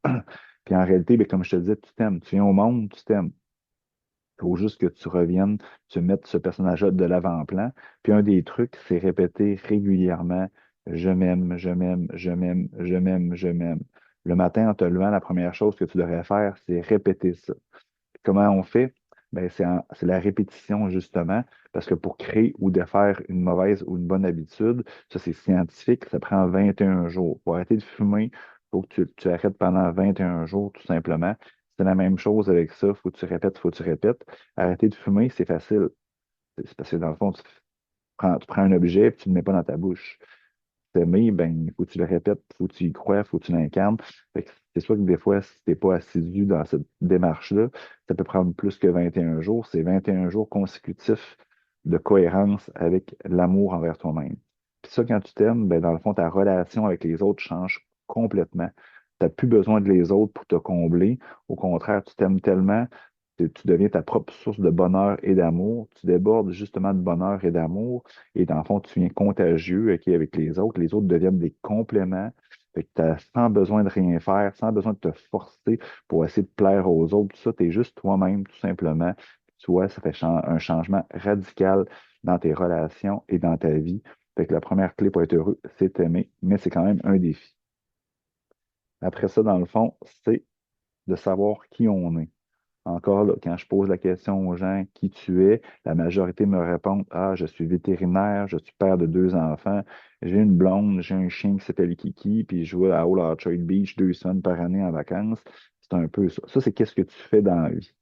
Puis en réalité, ben, comme je te disais, tu t'aimes. Tu viens au monde, tu t'aimes. Il faut juste que tu reviennes, tu mettes ce personnage-là de l'avant-plan. Puis un des trucs, c'est répéter régulièrement, je m'aime, je m'aime, je m'aime, je m'aime, je m'aime. Le matin, en te levant, la première chose que tu devrais faire, c'est répéter ça. Comment on fait? Ben, c'est la répétition, justement, parce que pour créer ou défaire une mauvaise ou une bonne habitude, ça c'est scientifique, ça prend 21 jours. Pour arrêter de fumer, il faut que tu arrêtes pendant 21 jours, tout simplement. C'est la même chose avec ça, faut que tu répètes, faut que tu répètes. Arrêter de fumer, c'est facile. C'est parce que dans le fond, tu prends un objet et tu ne le mets pas dans ta bouche t'aimer, ben, il faut que tu le répètes, il faut que tu y crois, il faut que tu l'incarnes. Fait que c'est sûr que des fois, si tu n'es pas assidu dans cette démarche-là, ça peut prendre plus que 21 jours. C'est 21 jours consécutifs de cohérence avec l'amour envers toi-même. Puis ça, quand tu t'aimes, ben, dans le fond, ta relation avec les autres change complètement. Tu n'as plus besoin de les autres pour te combler. Au contraire, tu t'aimes tellement tu deviens ta propre source de bonheur et d'amour. Tu débordes justement de bonheur et d'amour. Et dans le fond, tu viens contagieux ok, avec les autres. Les autres deviennent des compléments. Fait que t'as sans besoin de rien faire, sans besoin de te forcer pour essayer de plaire aux autres. Tout ça, tu es juste toi-même, tout simplement. Tu vois, ça fait un changement radical dans tes relations et dans ta vie. Fait que la première clé pour être heureux, c'est t'aimer, mais c'est quand même un défi. Après ça, dans le fond, c'est de savoir qui on est. Encore là, quand je pose la question aux gens qui tu es, la majorité me répondent: Ah, je suis vétérinaire, je suis père de deux enfants, j'ai une blonde, j'ai un chien qui s'appelle Kiki, puis je vais à Old Orchard Beach 2 semaines par année en vacances. C'est un peu ça. Ça, c'est qu'est-ce que tu fais dans la vie.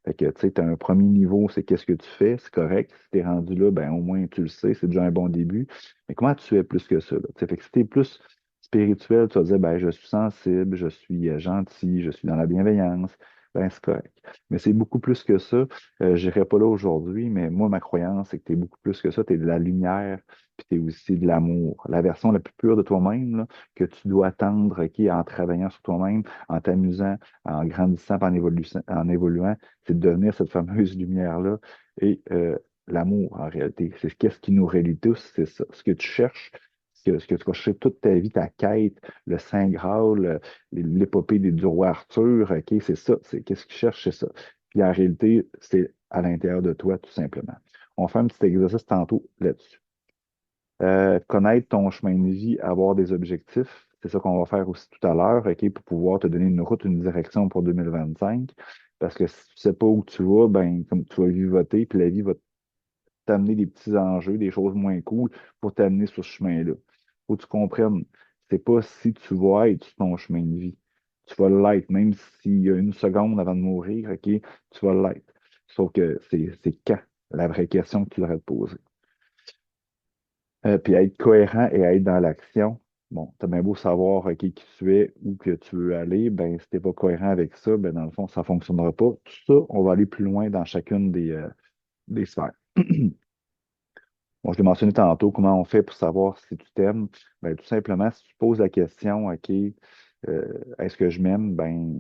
Fait que, tu sais, tu as un premier niveau, c'est qu'est-ce que tu fais, c'est correct. Si tu es rendu là, ben au moins tu le sais, c'est déjà un bon début. Mais comment tu es plus que ça, là? Tu sais, fait que si tu es plus spirituel, tu vas dire, ben je suis sensible, je suis gentil, je suis dans la bienveillance, ben c'est correct. Mais c'est beaucoup plus que ça. Je n'irai pas là aujourd'hui, mais moi, ma croyance, c'est que tu es beaucoup plus que ça. Tu es de la lumière, puis tu es aussi de l'amour. La version la plus pure de toi-même, là, que tu dois attendre, OK, en travaillant sur toi-même, en t'amusant, en grandissant, puis en évoluant, c'est de devenir cette fameuse lumière-là et l'amour en réalité. C'est qu'est-ce qui nous relie tous, c'est ça. Ce que tu cherches, ce que tu vas chercher toute ta vie, ta quête, le Saint Graal, l'épopée du roi Arthur, OK, c'est ça. C'est qu'est-ce que tu cherches, c'est ça. Puis en réalité, c'est à l'intérieur de toi, tout simplement. On fait un petit exercice tantôt là-dessus. Connaître ton chemin de vie, avoir des objectifs. C'est ça qu'on va faire aussi tout à l'heure, OK, pour pouvoir te donner une route, une direction pour 2025. Parce que si tu sais pas où tu vas, ben, comme tu vas vivoter, puis la vie va t'amener des petits enjeux, des choses moins cool pour t'amener sur ce chemin-là. Faut que tu comprennes, c'est pas si tu vas être sur ton chemin de vie. Tu vas l'être, même s'il y a une seconde avant de mourir, OK, tu vas l'être. Sauf que c'est quand, la vraie question que tu devrais te poser. Puis être cohérent et être dans l'action. Bon, t'as bien beau savoir qui tu es, où que tu veux aller, ben si t'es pas cohérent avec ça, ben dans le fond, ça fonctionnera pas. Tout ça, on va aller plus loin dans chacune des sphères. Bon, je l'ai mentionné tantôt, comment on fait pour savoir si tu t'aimes? Ben, tout simplement, si tu poses la question, OK, est-ce que je m'aime? Ben,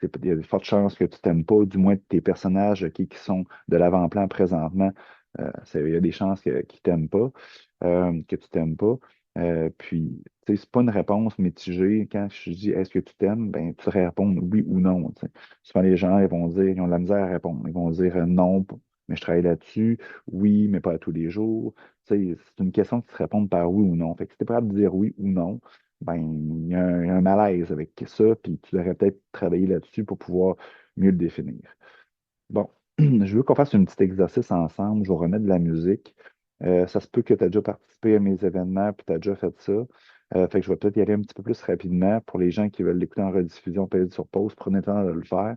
il y a de fortes chances que tu t'aimes pas, du moins tes personnages, OK, qui sont de l'avant-plan présentement, il y a des chances qu'ils t'aiment pas, que tu t'aimes pas. Puis, tu sais, c'est pas une réponse mitigée. Quand je dis est-ce que tu t'aimes, ben, tu réponds oui ou non. Tu sais. Souvent, les gens, ils vont dire, ils ont de la misère à répondre. Ils vont dire non, mais je travaille là-dessus. Oui, mais pas à tous les jours. Tu sais, c'est une question qui se répond par oui ou non. Fait que si tu es prêt à dire oui ou non, ben, il y a un malaise avec ça, puis tu devrais peut-être travailler là-dessus pour pouvoir mieux le définir. Bon, je veux qu'on fasse un petit exercice ensemble. Je vais remettre de la musique. Ça se peut que tu as déjà participé à mes événements, puis tu as déjà fait ça. Fait que je vais peut-être y aller un petit peu plus rapidement. Pour les gens qui veulent l'écouter en rediffusion, appuyez sur pause, prenez le temps de le faire.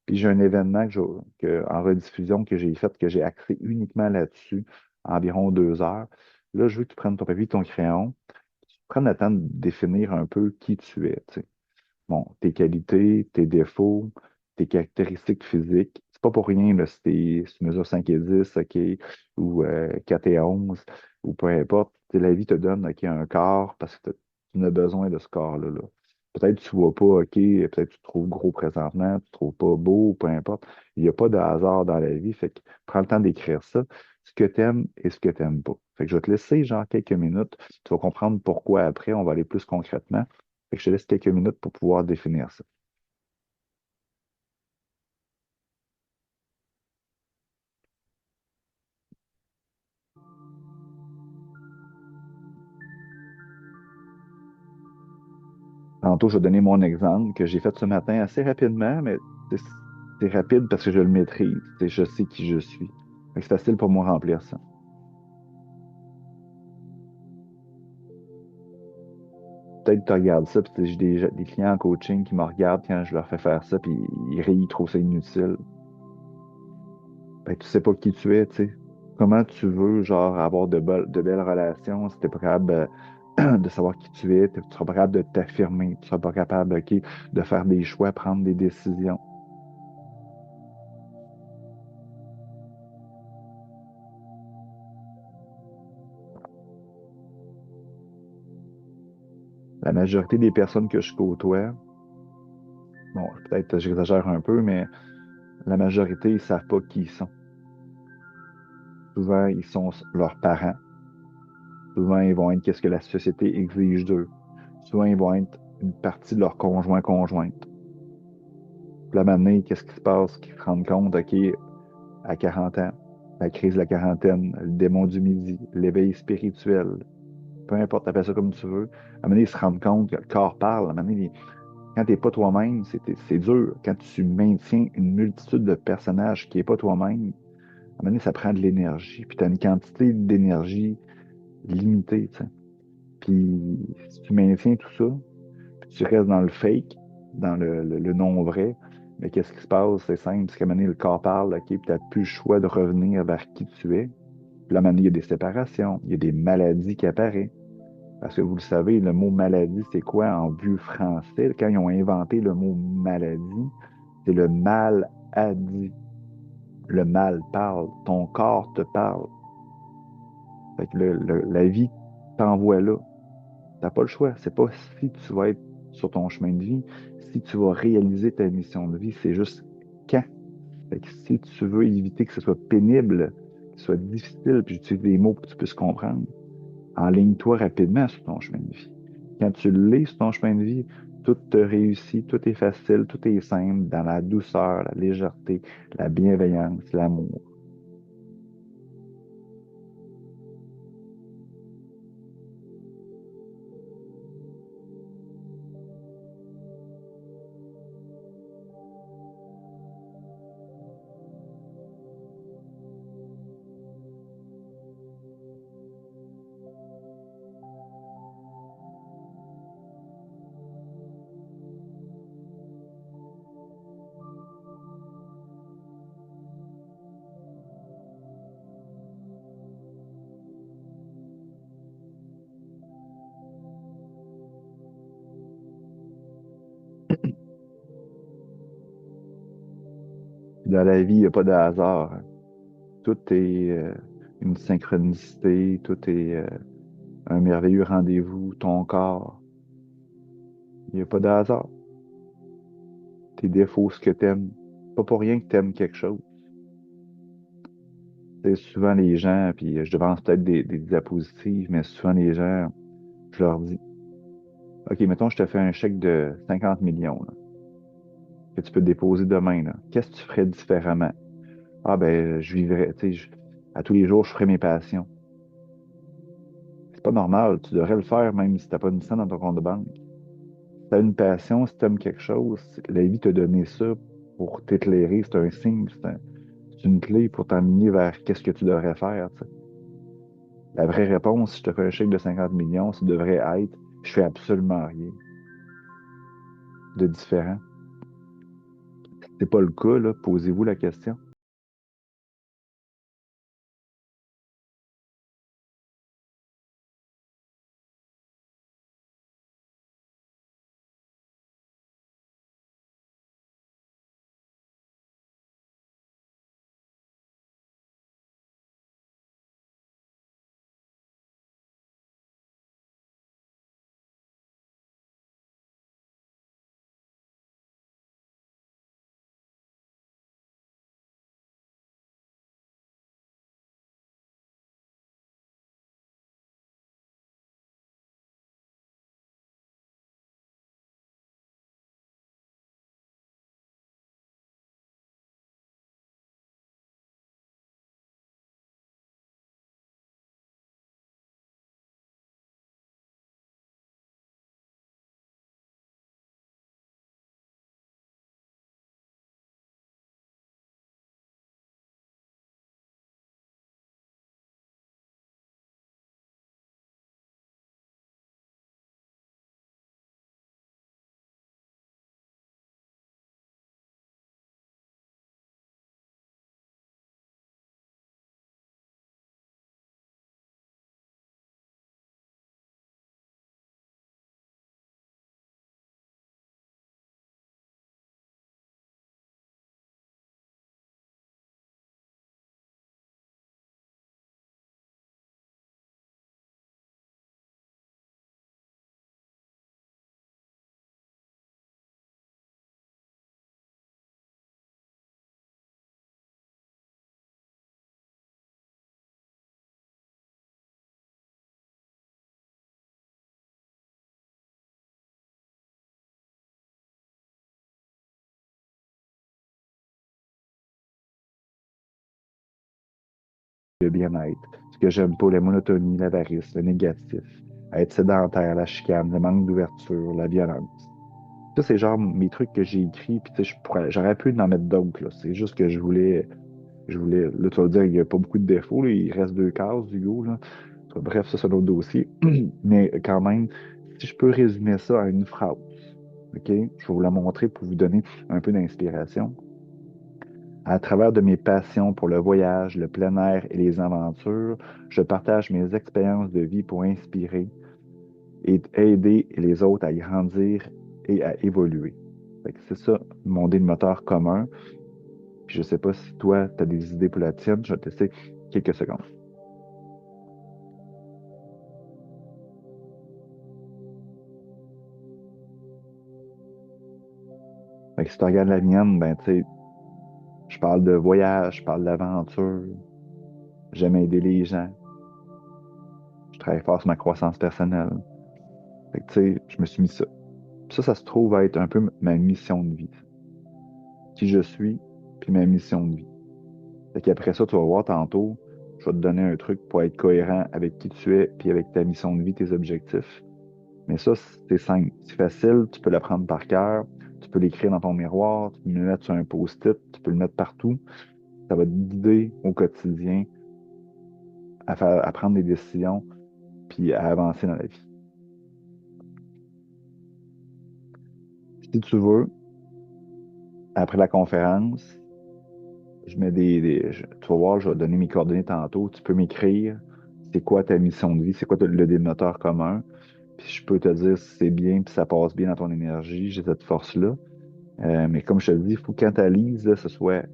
Puis j'ai un événement en rediffusion que j'ai fait, que j'ai axé uniquement là-dessus, environ 2 heures. Là, je veux que tu prennes ton papier et ton crayon, tu prennes le temps de définir un peu qui tu es. Tu sais. Bon, tes qualités, tes défauts, tes caractéristiques physiques. C'est pas pour rien là, si tu mesures 5 et 10, OK, ou 4 et 11, ou peu importe. Tu sais, la vie te donne OK, un corps parce que tu as besoin de ce corps-là. Là. Peut-être que tu ne vois pas, OK, peut-être que tu te trouves gros présentement, tu ne te trouves pas beau, peu importe. Il n'y a pas de hasard dans la vie. Fait que prends le temps d'écrire ça, ce que tu aimes et ce que tu n'aimes pas. Fait que je vais te laisser genre quelques minutes. Tu vas comprendre pourquoi après, on va aller plus concrètement. Fait que je te laisse quelques minutes pour pouvoir définir ça. Tantôt, je vais donner mon exemple que j'ai fait ce matin assez rapidement, mais c'est c'est rapide parce que je le maîtrise. Je sais qui je suis. Fait que c'est facile pour moi de remplir ça. Peut-être que tu regardes ça, puis j'ai des clients en coaching qui me regardent quand je leur fais faire ça, puis ils rient, ils trouvent ça inutile. Ben, tu sais pas qui tu es, tu sais. Comment tu veux, genre, avoir de belles relations si t'es pas capable de savoir qui tu es, tu seras pas capable de t'affirmer, tu seras pas capable, OK, de faire des choix, prendre des décisions. La majorité des personnes que je côtoie, bon, peut-être j'exagère un peu, mais la majorité, ils savent pas qui ils sont. Souvent, ils sont leurs parents. Souvent, ils vont être qu'est-ce que la société exige d'eux. Souvent, ils vont être une partie de leur conjointe. Puis là, maintenant, qu'est-ce qui se passe? Qu'ils se rendent compte, OK, à 40 ans, la crise de la quarantaine, le démon du midi, l'éveil spirituel, peu importe, appelle ça comme tu veux. À un moment donné, ils se rendent compte que le corps parle. À un moment donné, quand tu n'es pas toi-même, c'est dur. Quand tu maintiens une multitude de personnages qui n'est pas toi-même, à un moment donné, ça prend de l'énergie. Puis tu as une quantité d'énergie limitée, tu sais. Puis si tu maintiens tout ça, puis tu restes dans le fake, dans le non-vrai, mais qu'est-ce qui se passe? C'est simple, c'est qu'à un moment donné, le corps parle, OK, puis tu n'as plus le choix de revenir vers qui tu es. Puis là, à un moment donné, il y a des séparations, il y a des maladies qui apparaissent. Parce que vous le savez, le mot maladie, c'est quoi en vieux français? Quand ils ont inventé le mot maladie, c'est le mal a dit. Le mal parle. Ton corps te parle. Fait que la vie t'envoie là. T'as pas le choix. C'est pas si tu vas être sur ton chemin de vie, si tu vas réaliser ta mission de vie, c'est juste quand. Fait que si tu veux éviter que ce soit pénible, que ce soit difficile, puis j'utilise des mots pour que tu puisses comprendre, enligne-toi rapidement sur ton chemin de vie. Quand tu l'es sur ton chemin de vie, tout te réussit, tout est facile, tout est simple, dans la douceur, la légèreté, la bienveillance, l'amour. Dans la vie, il n'y a pas de hasard, hein. Tout est une synchronicité, tout est un merveilleux rendez-vous, ton corps. Il n'y a pas de hasard. Tes défauts, ce que t'aimes. Pas pour rien que t'aimes quelque chose. C'est souvent les gens, puis je devance peut-être des diapositives, mais souvent les gens, je leur dis, OK, mettons, je te fais un chèque de 50 millions là, que tu peux déposer demain. Là. Qu'est-ce que tu ferais différemment? Ah ben, je vivrais, tu sais, à tous les jours, je ferais mes passions. C'est pas normal, tu devrais le faire même si t'as pas une scène dans ton compte de banque. Si t'as une passion, si t'aimes quelque chose, la vie t'a donné ça pour t'éclairer, c'est un signe, c'est une clé pour t'amener vers qu'est-ce que tu devrais faire, tu sais. La vraie réponse, si je te fais un chèque de 50 millions, ça devrait être, je fais absolument rien de différent. Si c'est pas le cas, là, posez-vous la question. le bien-être. Ce que j'aime pas, la monotonie, l'avarice, le négatif, être sédentaire, la chicane, le manque d'ouverture, la violence. Ça, c'est genre mes trucs que j'ai écrits, puis tu sais, j'aurais pu en mettre d'autres, là. C'est juste que je voulais, là, tu vas dire qu'il n'y a pas beaucoup de défauts, là. Il reste 2 cases, Hugo, là. Bref, ça, c'est un autre dossier. Mais quand même, si je peux résumer ça à une phrase, OK? Je vais vous la montrer pour vous donner un peu d'inspiration. À travers de mes passions pour le voyage, le plein air et les aventures, je partage mes expériences de vie pour inspirer et aider les autres à grandir et à évoluer. Fait que c'est ça, mon moteur commun. Puis je sais pas si toi, tu as des idées pour la tienne. Je vais te laisser quelques secondes. Fait que si tu regardes la mienne, ben tu sais, je parle de voyage, je parle d'aventure, j'aime aider les gens, je travaille fort sur ma croissance personnelle. Fait que tu sais, je me suis mis ça. Ça se trouve à être un peu ma mission de vie. Qui je suis, puis ma mission de vie. Fait qu'après ça, tu vas voir tantôt, je vais te donner un truc pour être cohérent avec qui tu es, puis avec ta mission de vie, tes objectifs. Mais ça, c'est simple, c'est facile, tu peux l'apprendre par cœur, tu peux l'écrire dans ton miroir, tu peux le mettre sur un post-it, tu peux le mettre partout. Ça va te guider au quotidien à prendre des décisions, puis à avancer dans la vie. Si tu veux, après la conférence, je mets tu vas voir, je vais te donner mes coordonnées tantôt. Tu peux m'écrire c'est quoi ta mission de vie, c'est quoi le dénominateur commun. Puis je peux te dire si c'est bien, puis ça passe bien dans ton énergie, j'ai cette force-là. Mais comme je te dis, il faut que quand tu lises, là, ce soit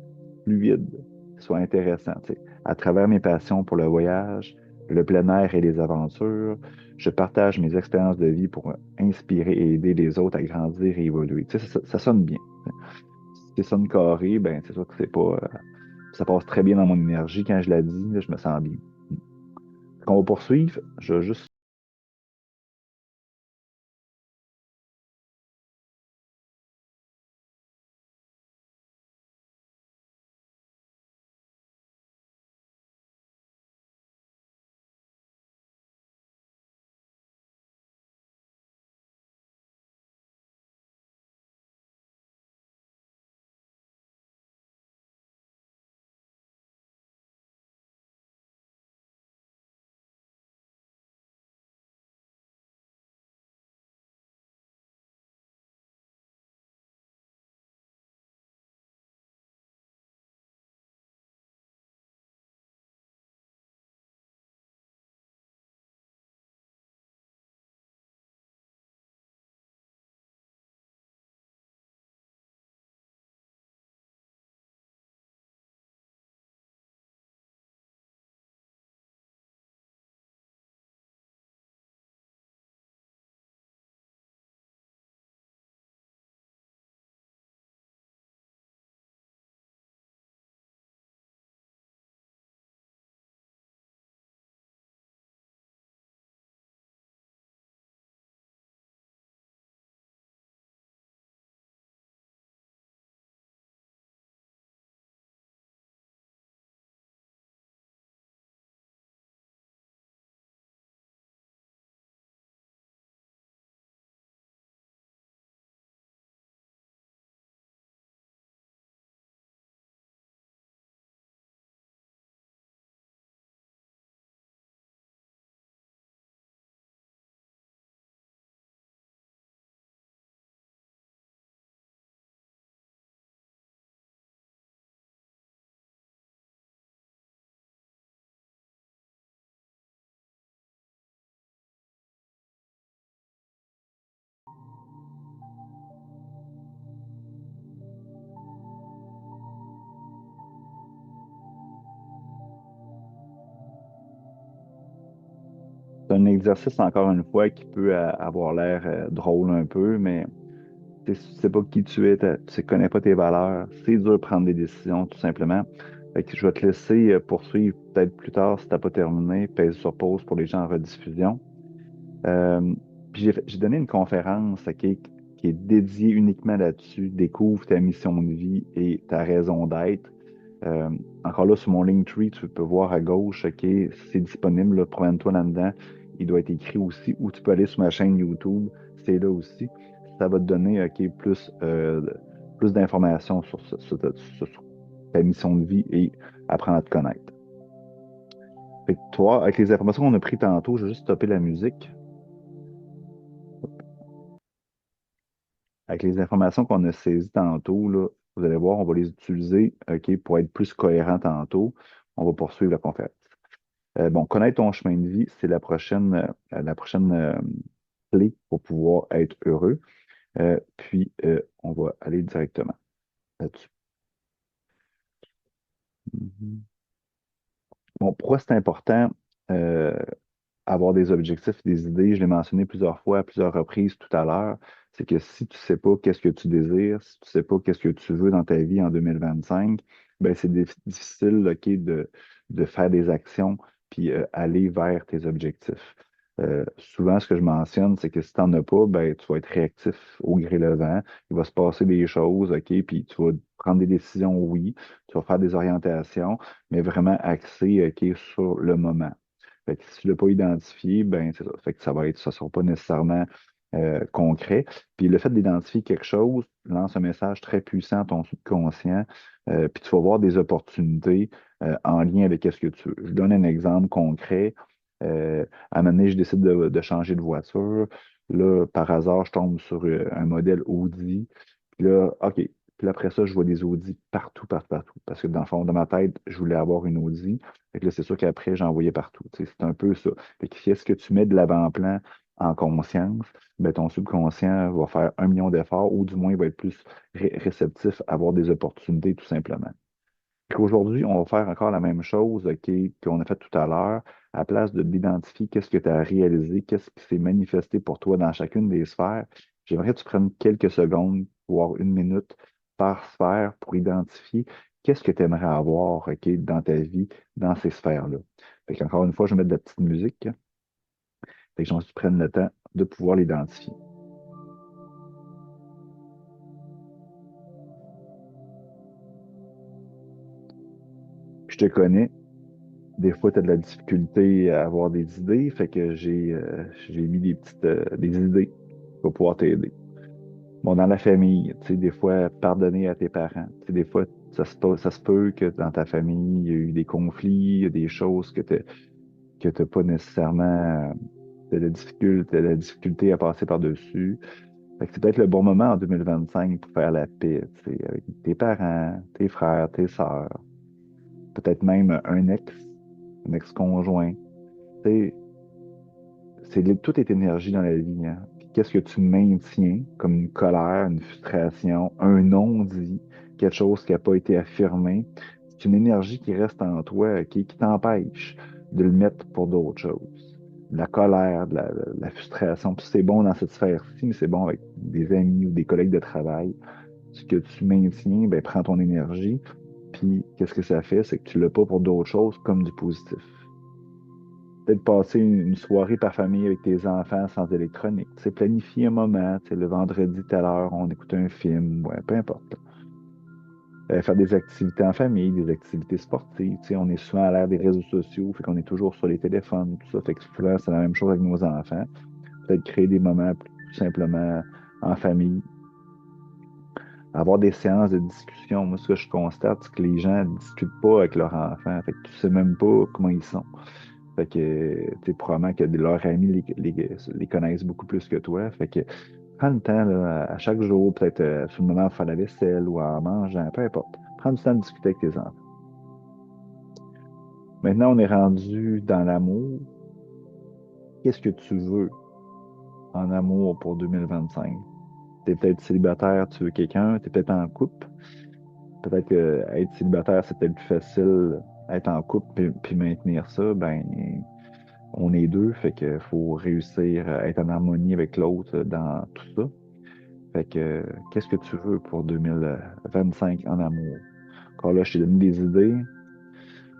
fluide, que ce soit intéressant. Tu sais. À travers mes passions pour le voyage, le plein air et les aventures, je partage mes expériences de vie pour inspirer et aider les autres à grandir et évoluer. Tu sais, ça sonne bien. Si ça sonne carré, ben c'est sûr que c'est pas. Ça passe très bien dans mon énergie. Quand je la dis, là, je me sens bien. On va poursuivre. Je vais juste. C'est un exercice, encore une fois, qui peut avoir l'air drôle un peu, mais tu sais pas qui tu es, tu ne connais pas tes valeurs. C'est dur de prendre des décisions, tout simplement. Fait que je vais te laisser poursuivre peut-être plus tard si tu n'as pas terminé. Pèse sur pause pour les gens en rediffusion. Euh, puis j'ai donné une conférence, OK, qui est dédiée uniquement là-dessus. Découvre ta mission de vie et ta raison d'être. Euh, Encore là, sur mon Linktree, tu peux voir à gauche, OK, c'est disponible, là, promène-toi là-dedans. Il doit être écrit aussi, ou tu peux aller sur ma chaîne YouTube, c'est là aussi. Ça va te donner, OK, plus d'informations sur ta mission de vie et apprendre à te connaître. Fait que toi, avec les informations qu'on a prises tantôt, je vais juste stopper la musique. Avec les informations qu'on a saisies tantôt, là, vous allez voir, on va les utiliser, OK, pour être plus cohérent tantôt. On va poursuivre la conférence. Bon, connaître ton chemin de vie, c'est la prochaine clé pour pouvoir être heureux. Puis, on va aller directement là-dessus. Mhm. Bon, pourquoi c'est important euh, avoir des objectifs, des idées? Je l'ai mentionné plusieurs fois, à plusieurs reprises tout à l'heure. C'est que si tu ne sais pas qu'est-ce que tu désires, si tu ne sais pas qu'est-ce que tu veux dans ta vie en 2025, ben c'est difficile, OK, de faire des actions puis aller vers tes objectifs. Souvent, ce que je mentionne, c'est que si tu n'en as pas, ben, tu vas être réactif au gré le vent. Il va se passer des choses, OK, puis tu vas prendre des décisions, oui, tu vas faire des orientations, mais vraiment axées, OK, sur le moment. Fait que si tu ne l'as pas identifié, ben c'est ça. Fait que ça sera pas nécessairement concret. Puis le fait d'identifier quelque chose lance un message très puissant à ton subconscient. Puis tu vas voir des opportunités en lien avec ce que tu veux. Je donne un exemple concret. À un moment donné, je décide de changer de voiture. Là, par hasard, je tombe sur un modèle Audi. Puis là, OK. Puis là, après ça, je vois des Audi partout, partout, partout. Parce que dans le fond, dans ma tête, je voulais avoir une Audi. Fait que là, c'est sûr qu'après, j'en voyais partout. Tu sais, c'est un peu ça. Fait que est-ce que tu mets de l'avant-plan en conscience, ben, ton subconscient va faire 1 million d'efforts ou du moins il va être plus réceptif à avoir des opportunités tout simplement. Aujourd'hui, on va faire encore la même chose qu'on a fait tout à l'heure. À place d'identifier qu'est-ce que tu as réalisé, qu'est-ce qui s'est manifesté pour toi dans chacune des sphères, j'aimerais que tu prennes quelques secondes, voire 1 minute par sphère pour identifier qu'est-ce que tu aimerais avoir dans ta vie, dans ces sphères-là. Fait encore une fois, je vais mettre de la petite musique. Fait que j'en suis prenne le temps de pouvoir l'identifier. Je te connais, des fois, tu as de la difficulté à avoir des idées, fait que j'ai mis des idées pour pouvoir t'aider. Bon, dans la famille, tu sais, des fois, pardonner à tes parents. Tu sais, des fois, ça se peut que dans ta famille, il y a eu des conflits, il y a des choses que tu pas nécessairement de la difficulté à passer par-dessus. Fait que c'est peut-être le bon moment en 2025 pour faire la paix, tu sais, avec tes parents, tes frères, tes sœurs, peut-être même un ex-conjoint. Tu sais, tout est énergie dans la vie, hein. Puis qu'est-ce que tu maintiens comme une colère, une frustration, un non-dit, quelque chose qui n'a pas été affirmé, c'est une énergie qui reste en toi, qui t'empêche de le mettre pour d'autres choses. De la colère, de la frustration. Puis c'est bon dans cette sphère-ci, mais c'est bon avec des amis ou des collègues de travail. Ce que tu maintiens, ben, prends ton énergie, puis qu'est-ce que ça fait? C'est que tu l'as pas pour d'autres choses comme du positif. Peut-être passer une soirée par famille avec tes enfants sans électronique. Tu sais, planifier un moment, tu sais, le vendredi, telle heure, on écoute un film, ouais, peu importe. Faire des activités en famille, des activités sportives. Tu sais, on est souvent à l'ère des réseaux sociaux, fait qu'on est toujours sur les téléphones, tout ça. Fait que souvent, c'est la même chose avec nos enfants. Peut-être créer des moments tout simplement en famille. Avoir des séances de discussion. Moi, ce que je constate, c'est que les gens ne discutent pas avec leurs enfants. Fait que tu sais même pas comment ils sont. Fait que, tu sais, probablement que leurs amis les connaissent beaucoup plus que toi. Fait que, prends le temps, là, à chaque jour, peut-être sur le moment de faire la vaisselle ou en mangeant, peu importe. Prends du temps de discuter avec tes enfants. Maintenant, on est rendu dans l'amour. Qu'est-ce que tu veux en amour pour 2025? Tu es peut-être célibataire, tu veux quelqu'un, tu es peut-être en couple. Peut-être que être célibataire, c'est peut-être plus facile. Être en couple puis maintenir ça, ben, on est deux, fait que faut réussir à être en harmonie avec l'autre dans tout ça. Fait que, qu'est-ce que tu veux pour 2025 en amour? Encore là, je t'ai donné des idées.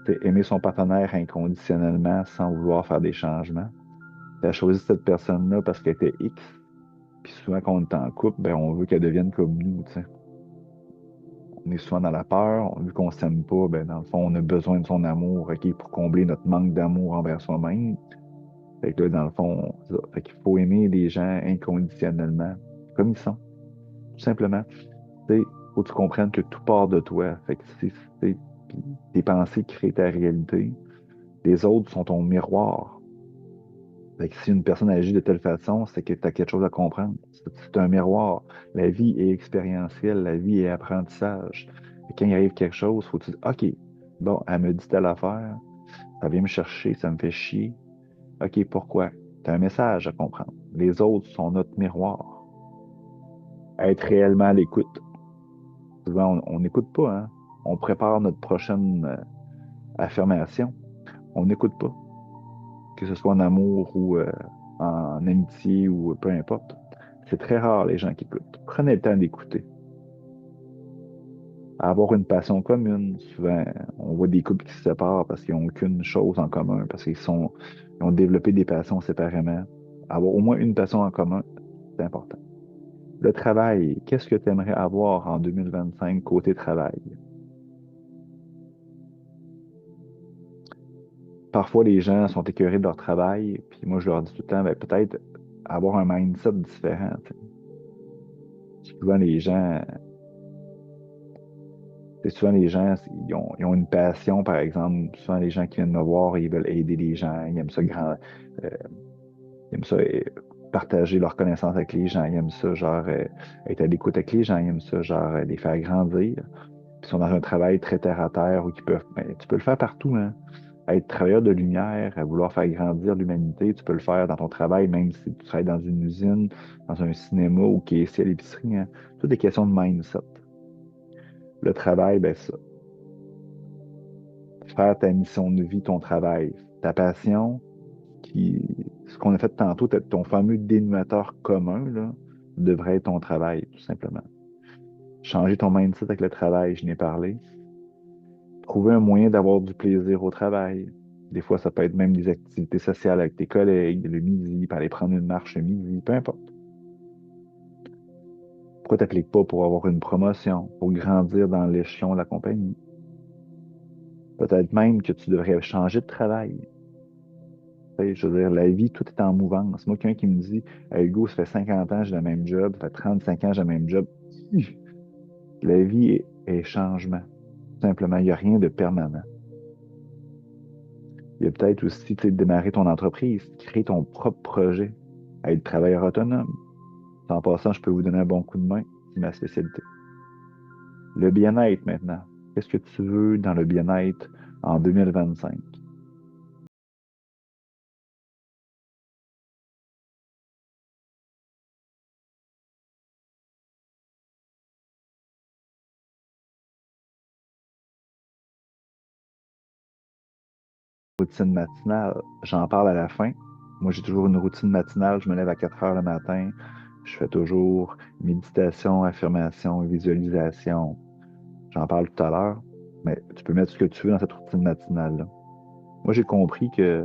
T'as aimer son partenaire inconditionnellement sans vouloir faire des changements. Tu as choisi cette personne-là parce qu'elle était X. Puis souvent, quand on est en couple, ben, on veut qu'elle devienne comme nous, tu sais. On est souvent dans la peur. Vu qu'on s'aime pas, ben, dans le fond, on a besoin de son amour, OK, pour combler notre manque d'amour envers soi-même. Fait que là, dans le fond, c'est ça. Fait qu'il faut aimer les gens inconditionnellement, comme ils sont, tout simplement. Tu sais, faut que tu comprennes que tout part de toi. Fait que puis tes pensées créent ta réalité. Les autres sont ton miroir. Fait que si une personne agit de telle façon, c'est que tu as quelque chose à comprendre. C'est un miroir. La vie est expérientielle, la vie est apprentissage. Et quand il arrive quelque chose, faut que tu dises, OK, bon, elle me dit telle affaire, ça vient me chercher, ça me fait chier. OK, pourquoi? Tu as un message à comprendre. Les autres sont notre miroir. Être réellement à l'écoute. Souvent, on n'écoute pas, hein? On prépare notre prochaine affirmation. On n'écoute pas, que ce soit en amour ou en amitié ou peu importe. C'est très rare les gens qui écoutent. Prenez le temps d'écouter. Avoir une passion commune, souvent, on voit des couples qui se séparent parce qu'ils n'ont aucune chose en commun, parce ils ont développé des passions séparément. Avoir au moins une passion en commun, c'est important. Le travail, qu'est-ce que tu aimerais avoir en 2025 côté travail? Parfois, les gens sont écœurés de leur travail, puis moi, je leur dis tout le temps, ben, peut-être avoir un mindset différent. Tu sais. Souvent les gens, ils ont une passion, par exemple. Souvent, les gens qui viennent me voir, ils veulent aider les gens, ils aiment ça euh, ils aiment ça partager leurs connaissances avec les gens, ils aiment ça, genre, être à l'écoute avec les gens, ils aiment ça, genre, les faire grandir. Puis ils sont dans un travail très terre à terre où ben, tu peux le faire partout, hein. À être travailleur de lumière, à vouloir faire grandir l'humanité, tu peux le faire dans ton travail, même si tu travailles dans une usine, dans un cinéma ou caissier à l'épicerie, hein. Toutes des questions de mindset. Le travail, ben ça. Faire ta mission de vie, ton travail, ta passion, ce qu'on a fait tantôt, ton fameux dénominateur commun, là, devrait être ton travail, tout simplement. Changer ton mindset avec le travail, je n'ai parlé. Trouver un moyen d'avoir du plaisir au travail. Des fois, ça peut être même des activités sociales avec tes collègues, le midi, puis aller prendre une marche le midi, peu importe. Pourquoi t'appliques pas pour avoir une promotion, pour grandir dans l'échelon de la compagnie? Peut-être même que tu devrais changer de travail. Tu sais, je veux dire, la vie, tout est en mouvance. Moi, quelqu'un qui me dit, hey, Hugo, ça fait 50 ans, j'ai le même job, ça fait 35 ans, j'ai le même job. La vie est changement. Simplement, il n'y a rien de permanent. Il y a peut-être aussi, tu sais, démarrer ton entreprise, créer ton propre projet, être travailleur autonome. En passant, je peux vous donner un bon coup de main, c'est ma spécialité. Le bien-être maintenant. Qu'est-ce que tu veux dans le bien-être en 2025? Routine matinale, j'en parle à la fin. Moi, j'ai toujours une routine matinale. Je me lève à 4 heures le matin. Je fais toujours méditation, affirmation, visualisation. J'en parle tout à l'heure. Mais tu peux mettre ce que tu veux dans cette routine matinale-là. Moi, j'ai compris que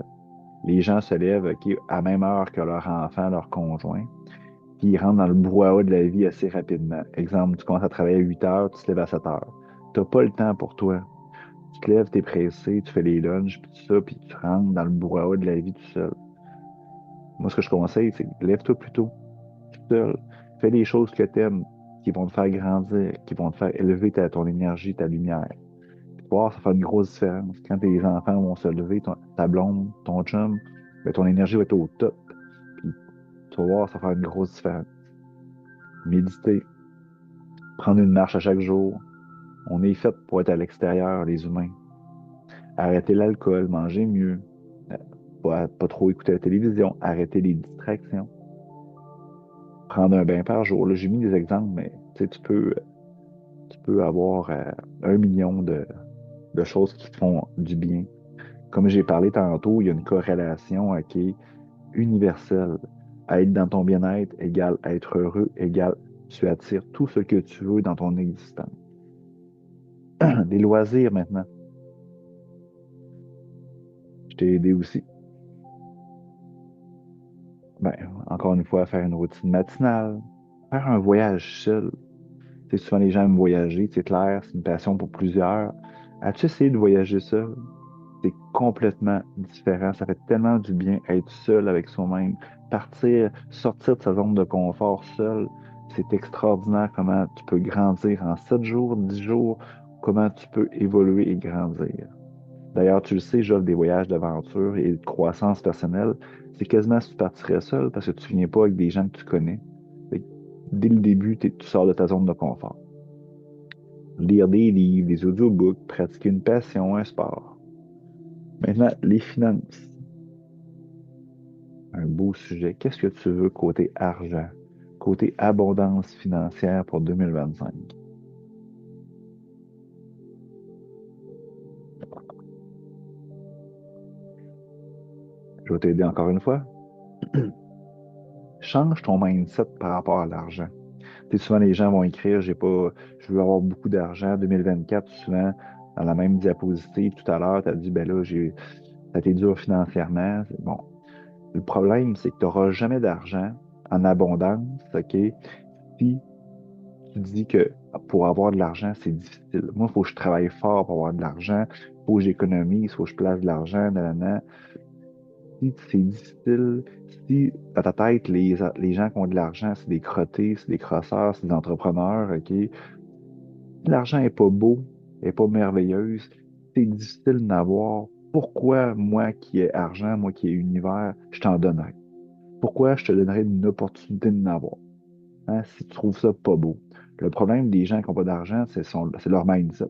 les gens se lèvent OK, à la même heure que leur enfant, leur conjoint, puis ils rentrent dans le brouhaha de la vie assez rapidement. Exemple, tu commences à travailler à 8 heures, tu te lèves à 7 heures. Tu n'as pas le temps pour toi. Tu te lèves, tu es pressé, tu fais les lunchs, puis tout ça, puis tu rentres dans le brouhaha de la vie tout seul. Moi, ce que je conseille, c'est lève-toi plus tôt, tout seul. Fais les choses que tu aimes, qui vont te faire grandir, qui vont te faire élever ton énergie, ta lumière. Tu vas voir, ça fait une grosse différence. Quand tes enfants vont se lever, ta blonde, ton chum, ben, ton énergie va être au top. Puis tu vas voir, ça va faire une grosse différence. Méditer, prendre une marche à chaque jour. On est fait pour être à l'extérieur, les humains. Arrêter l'alcool, manger mieux, euh, pas trop écouter la télévision, arrêter les distractions, prendre un bain par jour. Là, j'ai mis des exemples, mais tu sais, tu peux avoir 1 million de choses qui te font du bien. Comme j'ai parlé tantôt, il y a une corrélation qui est universelle. Être dans ton bien-être égale être heureux, égale tu attires tout ce que tu veux dans ton existence. Des loisirs maintenant. Je t'ai aidé aussi. Ben, encore une fois, faire une routine matinale, faire un voyage seul. Tu sais, souvent, les gens aiment voyager, c'est clair, c'est une passion pour plusieurs. As-tu essayé de voyager seul? C'est complètement différent. Ça fait tellement du bien être seul avec soi-même. Partir, sortir de sa zone de confort seul, c'est extraordinaire comment tu peux grandir en 7 jours, 10 jours, comment tu peux évoluer et grandir. D'ailleurs, tu le sais, j'offre des voyages d'aventure et de croissance personnelle. C'est quasiment si tu partirais seul parce que tu viens pas avec des gens que tu connais. Fait que dès le début, tu sors de ta zone de confort. Lire des livres, des audiobooks, pratiquer une passion, un sport. Maintenant, les finances. Un beau sujet. Qu'est-ce que tu veux côté argent, côté abondance financière pour 2025? Je vais t'aider encore une fois. Change ton mindset par rapport à l'argent. Tu sais, souvent, les gens vont écrire, je veux avoir beaucoup d'argent. 2024, souvent, dans la même diapositive tout à l'heure, tu as dit, ben là, ça a été dur financièrement. Bon, le problème, c'est que tu n'auras jamais d'argent en abondance, OK, si tu dis que pour avoir de l'argent, c'est difficile. Moi, il faut que je travaille fort pour avoir de l'argent. Il faut que j'économise, il faut que je place de l'argent, nanana. Si c'est difficile, si dans ta tête, les gens qui ont de l'argent, c'est des crottés, c'est des crosseurs, c'est des entrepreneurs, OK? Si l'argent n'est pas beau, n'est pas merveilleuse, c'est difficile d'en avoir. Pourquoi moi qui ai argent, moi qui ai univers, je t'en donnerais? Pourquoi je te donnerais une opportunité de n'avoir? Hein, si tu trouves ça pas beau. Le problème des gens qui n'ont pas d'argent, c'est leur mindset.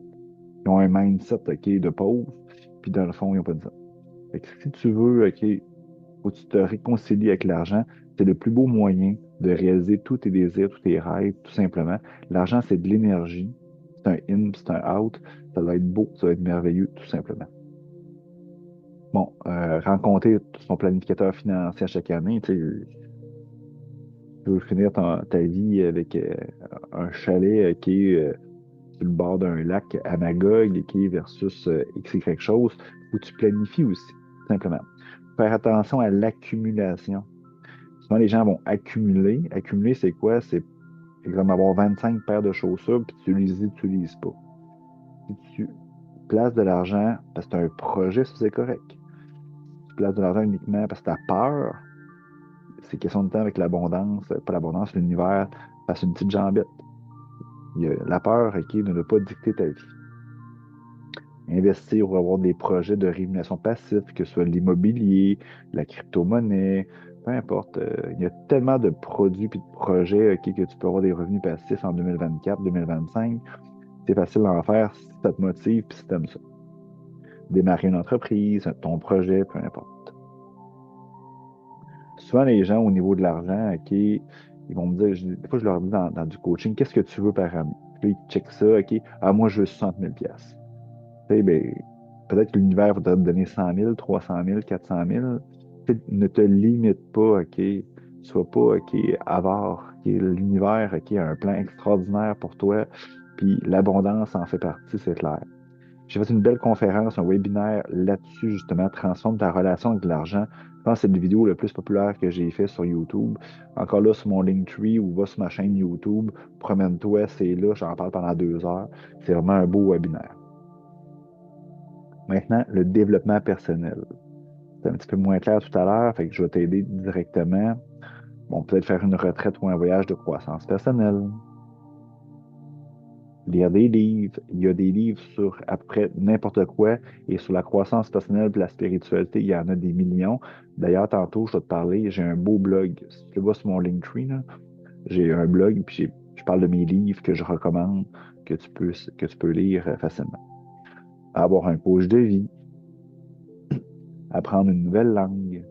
Ils ont un mindset, OK, de pauvre, puis dans le fond, ils n'ont pas de ça. Fait que si tu veux, OK, faut que tu te réconcilies avec l'argent, c'est le plus beau moyen de réaliser tous tes désirs, tous tes rêves, tout simplement. L'argent, c'est de l'énergie. C'est un in, puis c'est un out. Ça va être beau, ça va être merveilleux, tout simplement. Bon, rencontrer son planificateur financier à chaque année, tu sais, tu veux finir ta vie avec un chalet qui est sur le bord d'un lac à Magog et qui est versus X et quelque chose, où tu planifies aussi, simplement. Faire attention à l'accumulation. Souvent, les gens vont accumuler. Accumuler, c'est quoi? C'est, exemple, avoir 25 paires de chaussures, puis tu les utilises pas. Si tu places de l'argent parce que tu as un projet, ça c'est correct. Si tu places de l'argent uniquement parce que tu as peur, c'est question de temps avec l'abondance, pas l'abondance, l'univers, passe une petite jambette. La peur, OK, de ne pas dicter ta vie. Investir ou avoir des projets de rémunération passive, que ce soit l'immobilier, la crypto-monnaie, peu importe. Il y a tellement de produits et de projets ok, que tu peux avoir des revenus passifs en 2024, 2025. C'est facile d'en faire si ça te motive et si tu aimes ça. Démarrer une entreprise, ton projet, peu importe. Souvent, les gens, au niveau de l'argent, OK, ils vont me dire, des fois, je leur dis dans du coaching, qu'est-ce que tu veux par année? Puis là, ils checkent ça, OK, ah, moi, je veux 60 000 piastres. Tu sais, ben, peut-être que l'univers voudrait te donner 100 000, 300 000, 400 000. Tu sais, ne te limite pas, OK? Sois pas, OK, avare. OK? L'univers, OK, a un plan extraordinaire pour toi. Puis l'abondance en fait partie, c'est clair. J'ai fait une belle conférence, un webinaire là-dessus, justement, transforme ta relation avec l'argent. Je pense que c'est le vidéo le plus populaire que j'ai fait sur YouTube. Encore là, sur mon Linktree ou va sur ma chaîne YouTube, promène-toi, c'est là, j'en parle pendant 2 heures. C'est vraiment un beau webinaire. Maintenant, le développement personnel. C'est un petit peu moins clair tout à l'heure, fait que je vais t'aider directement. Bon, peut-être faire une retraite ou un voyage de croissance personnelle. Lire des livres. Il y a des livres sur à peu près n'importe quoi et sur la croissance personnelle et la spiritualité, il y en a des millions. D'ailleurs, tantôt, je vais te parler, j'ai un beau blog. Si tu le vois sur mon Linktree, là, j'ai un blog, puis je parle de mes livres que je recommande, que tu peux lire facilement. Avoir un coach de vie, apprendre une nouvelle langue,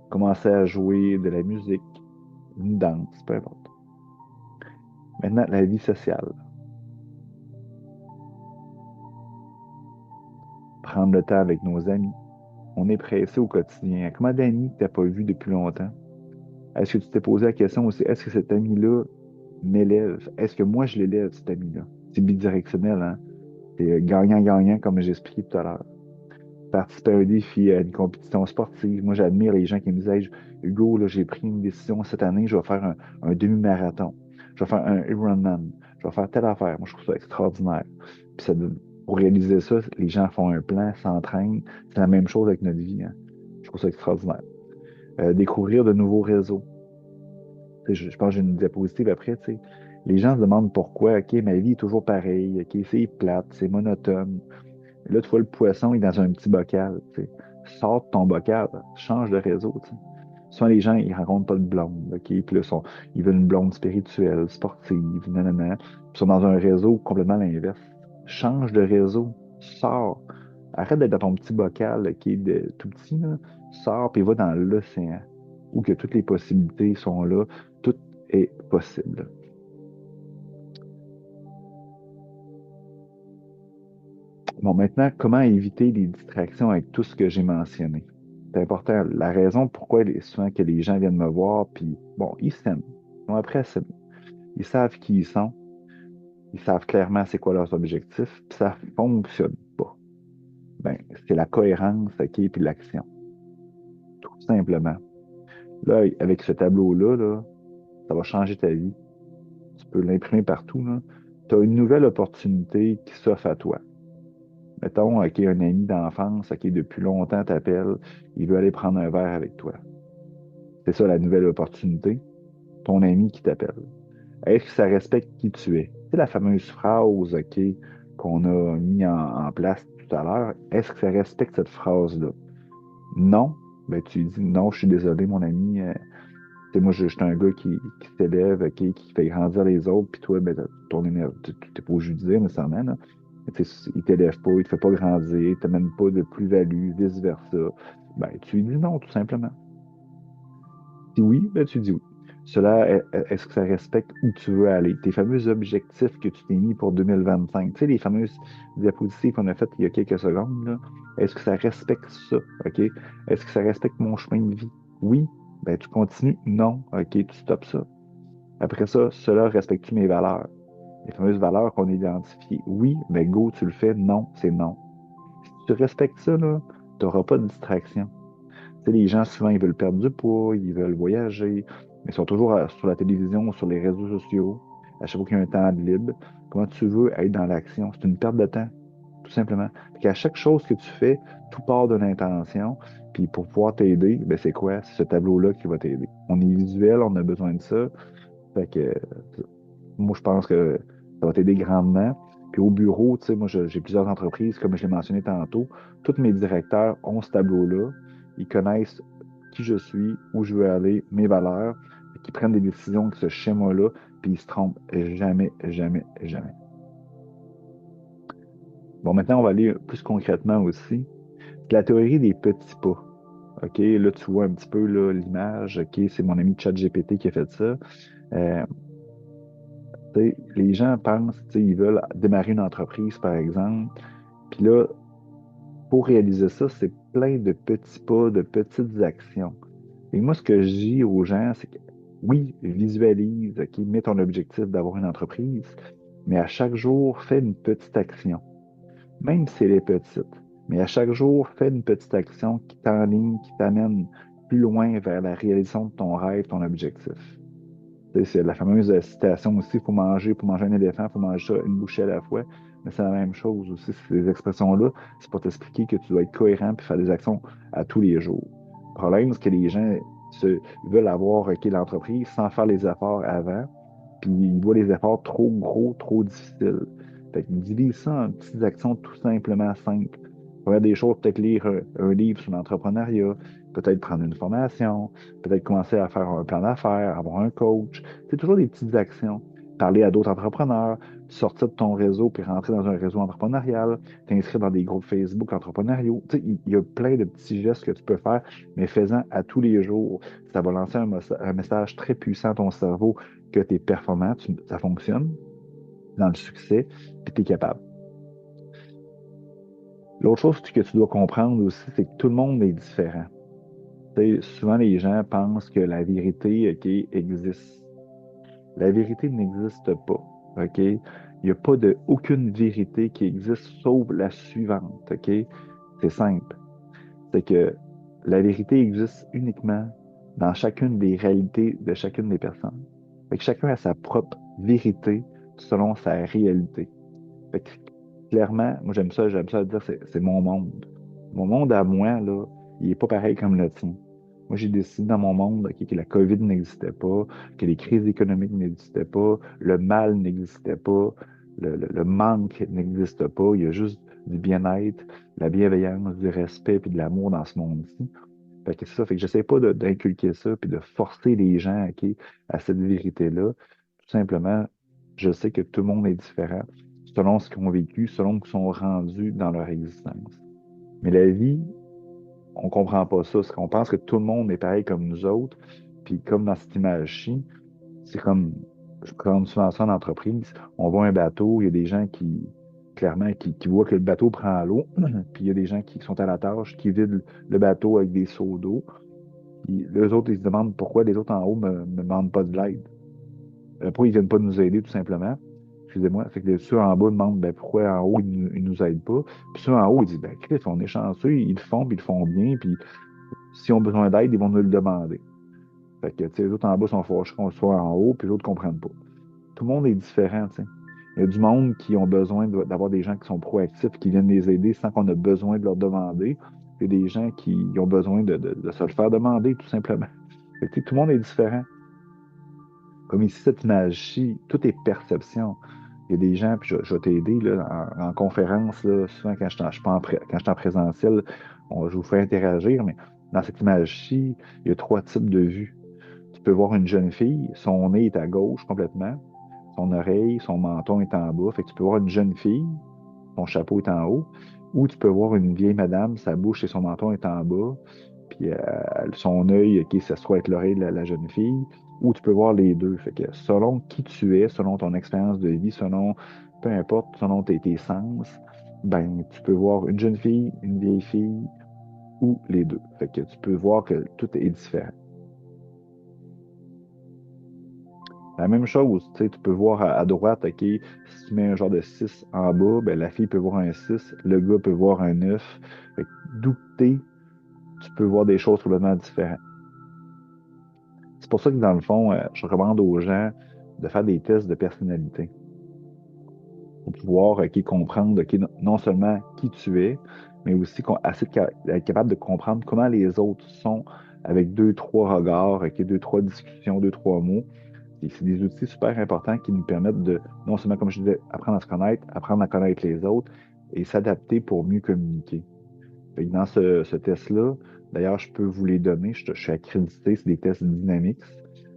commencer à jouer de la musique, une danse, peu importe. Maintenant, la vie sociale. Prendre le temps avec nos amis. On est pressé au quotidien. Comment d'amis que tu n'as pas vu depuis longtemps? Est-ce que tu t'es posé la question aussi, est-ce que cet ami-là m'élève? Est-ce que moi, je l'élève, cet ami-là? C'est bidirectionnel, hein? C'est gagnant-gagnant, comme j'expliquais tout à l'heure. Participer à un défi, à une compétition sportive. Moi, j'admire les gens qui me disent, Hey, Hugo, là, j'ai pris une décision cette année, je vais faire un demi-marathon. je vais faire un Ironman, je vais faire telle affaire. Moi, je trouve ça extraordinaire. Puis pour réaliser ça, les gens font un plan, s'entraînent. C'est la même chose avec notre vie, hein. Je trouve ça extraordinaire. Découvrir de nouveaux réseaux. Tu sais, je pense que j'ai une diapositive après, tu sais. Les gens se demandent pourquoi, OK, ma vie est toujours pareille, OK, c'est plate, c'est monotone. Là, tu vois, le poisson est dans un petit bocal, tu sais. Sors de ton bocal, change de réseau, tu sais. Souvent, les gens, ils rencontrent pas de blonde, OK? Puis là, ils veulent une blonde spirituelle, sportive, nanana. Puis ils sont dans un réseau complètement l'inverse. Change de réseau, sors. Arrête d'être dans ton petit bocal, qui est tout petit, là. Sors, puis va dans l'océan, où que toutes les possibilités sont là. Tout est possible. Bon, maintenant, comment éviter les distractions avec tout ce que j'ai mentionné? C'est important. La raison pourquoi souvent que les gens viennent me voir, puis bon, ils s'aiment. Ils ont appris à s'aimer. Ils savent qui ils sont. Ils savent clairement c'est quoi leurs objectifs, puis ça fonctionne pas. Ben, c'est la cohérence, OK, puis l'action. Tout simplement. Là, avec ce tableau-là, là, ça va changer ta vie. Tu peux l'imprimer partout, là. Tu as une nouvelle opportunité qui s'offre à toi. Mettons, OK, un ami d'enfance, OK, depuis longtemps t'appelle, il veut aller prendre un verre avec toi. C'est ça la nouvelle opportunité, ton ami qui t'appelle. Est-ce que ça respecte qui tu es? C'est la fameuse phrase, OK, qu'on a mis en place tout à l'heure. Est-ce que ça respecte cette phrase-là? Non. Ben, tu dis non, je suis désolé, mon ami. Tu sais, moi, je suis un gars qui s'élève, OK, qui fait grandir les autres, puis toi, ben, ton énergie, tu n'es pas obligé de dire nécessairement, là. Mais tu sais, il t'élève pas, il te fait pas grandir, il t'amène pas de plus-value, vice-versa. Ben, tu lui dis non, tout simplement. Si oui, ben, tu dis oui. Est-ce que ça respecte où tu veux aller? Tes fameux objectifs que tu t'es mis pour 2025, tu sais, les fameuses diapositives qu'on a faites il y a quelques secondes, là, est-ce que ça respecte ça? OK? Est-ce que ça respecte mon chemin de vie? Oui, ben, tu continues. Non, OK, tu stoppes ça. Après ça, cela respecte-tu mes valeurs? Les fameuses valeurs qu'on a identifiées. Oui, mais go, tu le fais. Non, c'est non. Si tu respectes ça, là, tu n'auras pas de distraction. Tu sais, les gens, souvent, ils veulent perdre du poids, ils veulent voyager, mais ils sont toujours sur la télévision ou sur les réseaux sociaux. À chaque fois qu'il y a un temps de libre, comment tu veux être dans l'action? C'est une perte de temps, tout simplement. Fait qu'à chaque chose que tu fais, tout part d'une intention. Puis pour pouvoir t'aider, ben c'est quoi? C'est ce tableau-là qui va t'aider. On est visuel, on a besoin de ça. Fait que moi, je pense que ça va t'aider grandement. Puis au bureau, tu sais, moi, j'ai plusieurs entreprises, comme je l'ai mentionné tantôt. Tous mes directeurs ont ce tableau-là. Ils connaissent qui je suis, où je veux aller, mes valeurs, et qui prennent des décisions avec ce schéma-là, puis ils se trompent jamais, jamais, jamais. Bon, maintenant, on va aller plus concrètement aussi. C'est la théorie des petits pas. OK, là, tu vois un petit peu là, l'image. OK, c'est mon ami ChatGPT qui a fait ça. Euh, Tu sais, les gens pensent, tu sais, ils veulent démarrer une entreprise, par exemple. Puis là, pour réaliser ça, c'est plein de petits pas, de petites actions. Et moi, ce que je dis aux gens, c'est que oui, visualise, OK, mets ton objectif d'avoir une entreprise, mais à chaque jour, fais une petite action, même si elle est petite. Mais à chaque jour, fais une petite action qui t'enligne, qui t'amène plus loin vers la réalisation de ton rêve, ton objectif. Tu sais, c'est la fameuse citation aussi, pour manger un éléphant, il faut manger ça une bouchée à la fois. Mais c'est la même chose aussi, ces expressions-là, c'est pour t'expliquer que tu dois être cohérent et faire des actions à tous les jours. Le problème, c'est que les gens veulent avoir l'entreprise sans faire les efforts avant, puis ils voient les efforts trop gros, trop difficiles. Fait que divise ça en petites actions tout simplement simples. Faire des choses, peut-être lire un livre sur l'entrepreneuriat, peut-être prendre une formation, peut-être commencer à faire un plan d'affaires, avoir un coach. C'est toujours des petites actions. Parler à d'autres entrepreneurs, sortir de ton réseau puis rentrer dans un réseau entrepreneurial, t'inscrire dans des groupes Facebook entrepreneuriaux. Tu sais, il y a plein de petits gestes que tu peux faire, mais fais-en à tous les jours. Ça va lancer un message très puissant à ton cerveau que tu es performant, ça fonctionne dans le succès, puis tu es capable. L'autre chose que tu dois comprendre aussi, c'est que tout le monde est différent. Tu sais, souvent, les gens pensent que la vérité, OK, existe. La vérité n'existe pas. OK? Il n'y a pas aucune vérité qui existe sauf la suivante. OK? C'est simple. C'est que la vérité existe uniquement dans chacune des réalités de chacune des personnes. Fait que chacun a sa propre vérité selon sa réalité. Fait que, clairement, moi j'aime ça dire, c'est mon monde. Mon monde à moi, là, il est pas pareil comme le tien. Moi, j'ai décidé dans mon monde, OK, que la COVID n'existait pas, que les crises économiques n'existaient pas, le mal n'existait pas, le manque n'existe pas. Il y a juste du bien-être, la bienveillance, du respect et de l'amour dans ce monde-ci. Fait que c'est ça. Fait que j'essaie pas d'inculquer ça puis de forcer les gens, OK, à cette vérité-là. Tout simplement, je sais que tout le monde est différent selon ce qu'ils ont vécu, selon ce qu'ils sont rendus dans leur existence. Mais la vie, on comprend pas ça. C'est qu'on pense que tout le monde est pareil comme nous autres. Puis comme dans cette image-ci, c'est comme, je prends souvent ça en entreprise, on voit un bateau, il y a des gens qui, clairement, qui voient que le bateau prend l'eau, puis il y a des gens qui sont à la tâche, qui vident le bateau avec des seaux d'eau. Puis les autres, ils se demandent pourquoi les autres en haut me demandent pas de l'aide. Pourquoi ils viennent pas nous aider, tout simplement. Excusez-moi. Fait que ceux en bas demandent ben, pourquoi en haut, ils nous aident pas. Puis ceux en haut, ils disent ben, Chris, on est chanceux, ils le font, puis ils le font bien, puis s'ils ont besoin d'aide, ils vont nous le demander. Fait que, tu sais, les autres en bas sont fâchés qu'on soit en haut, puis les autres comprennent pas. Tout le monde est différent, tu sais. Il y a du monde qui ont besoin d'avoir des gens qui sont proactifs, qui viennent les aider sans qu'on ait besoin de leur demander. Il y a des gens qui ont besoin de se le faire demander, tout simplement. Fait que, tu sais, tout le monde est différent. Comme ici, cette image-ci, tout est perception. Il y a des gens, puis je vais t'aider là, en conférence, là, souvent je suis pas quand je suis en présentiel, je vous fais interagir, mais dans cette image-ci, il y a trois types de vues. Tu peux voir une jeune fille, son nez est à gauche complètement, son oreille, son menton est en bas. Fait que tu peux voir une jeune fille, son chapeau est en haut, ou tu peux voir une vieille madame, sa bouche et son menton est en bas, puis son œil, OK, ça se trouve être l'oreille de la jeune fille, ou tu peux voir les deux. Fait que selon qui tu es, selon ton expérience de vie, selon, peu importe, selon tes sens, ben, tu peux voir une jeune fille, une vieille fille, ou les deux. Fait que tu peux voir que tout est différent. La même chose, tu sais, tu peux voir à droite, OK, si tu mets un genre de 6 en bas, ben, la fille peut voir un 6, le gars peut voir un 9. Fait que d'où que t'es, tu peux voir des choses complètement différentes. C'est pour ça que, dans le fond, je recommande aux gens de faire des tests de personnalité pour pouvoir comprendre non seulement qui tu es, mais aussi être capable de comprendre comment les autres sont avec deux, trois regards, deux, trois discussions, deux, trois mots. Et c'est des outils super importants qui nous permettent de, non seulement, comme je disais, apprendre à se connaître, apprendre à connaître les autres et s'adapter pour mieux communiquer. Fait que dans ce test-là, d'ailleurs, je peux vous les donner. Je suis accrédité, c'est des tests dynamiques.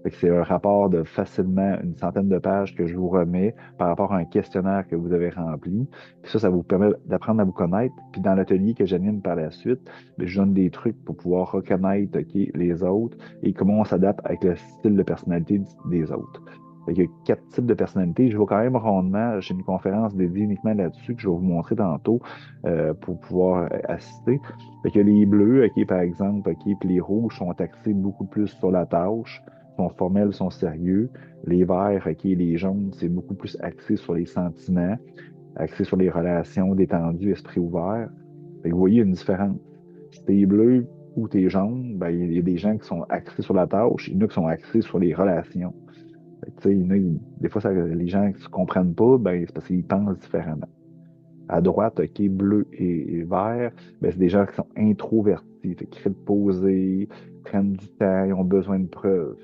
Fait que c'est un rapport de facilement une centaine de pages que je vous remets par rapport à un questionnaire que vous avez rempli. Puis ça vous permet d'apprendre à vous connaître. Puis dans l'atelier que j'anime par la suite, bien, je donne des trucs pour pouvoir reconnaître les autres et comment on s'adapte avec le style de personnalité des autres. Fait qu'il y a quatre types de personnalités. Je vais quand même rondement, j'ai une conférence dédiée uniquement là-dessus que je vais vous montrer tantôt pour pouvoir assister. Fait que les bleus, OK, par exemple, OK, puis les rouges sont axés beaucoup plus sur la tâche, sont formels, sont sérieux. Les verts, OK, les jaunes, c'est beaucoup plus axé sur les sentiments, axé sur les relations détendues, esprit ouvert. Fait que vous voyez une différence. Si t'es bleu ou t'es jaune, ben, il y a des gens qui sont axés sur la tâche, il y en a qui sont axés sur les relations. Fait que, tu sais, il y en a, des fois, les gens qui ne se comprennent pas, ben, c'est parce qu'ils pensent différemment. À droite, OK, bleu et vert, ben, c'est des gens qui sont introvertis, fait qu'ils posés, prennent du temps, ils ont besoin de preuves.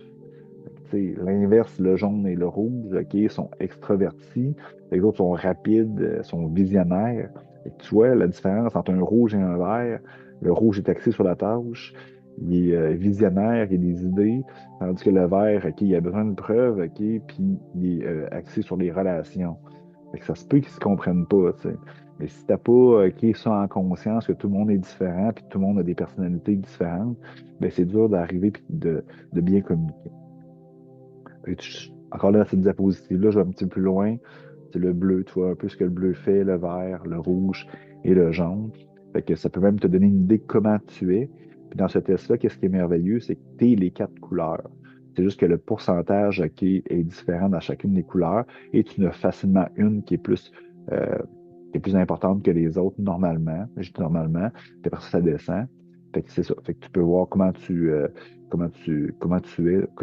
Fait que, l'inverse, le jaune et le rouge, OK, sont extravertis, les autres sont rapides, sont visionnaires. Fait que tu vois la différence entre un rouge et un vert. Le rouge est axé sur la tâche, il est visionnaire, il a des idées, tandis que le vert, OK, il a besoin de preuves, OK, puis il est axé sur les relations. Fait que ça se peut qu'ils se comprennent pas, tu sais. Mais si t'as pas ça en conscience que tout le monde est différent, puis que tout le monde a des personnalités différentes, ben c'est dur d'arriver puis de bien communiquer. Encore là, cette diapositive-là, je vais un petit peu plus loin. C'est le bleu, tu vois, un peu ce que le bleu fait, le vert, le rouge et le jaune. Fait que ça peut même te donner une idée de comment tu es. Puis dans ce test-là, qu'est-ce qui est merveilleux, c'est que tu es les quatre couleurs. C'est juste que le pourcentage est différent dans chacune des couleurs et tu en as facilement une euh, qui est plus importante que les autres normalement. Je dis normalement, puis après ça, ça descend. Fait que c'est ça. Fait que tu peux voir comment tu es,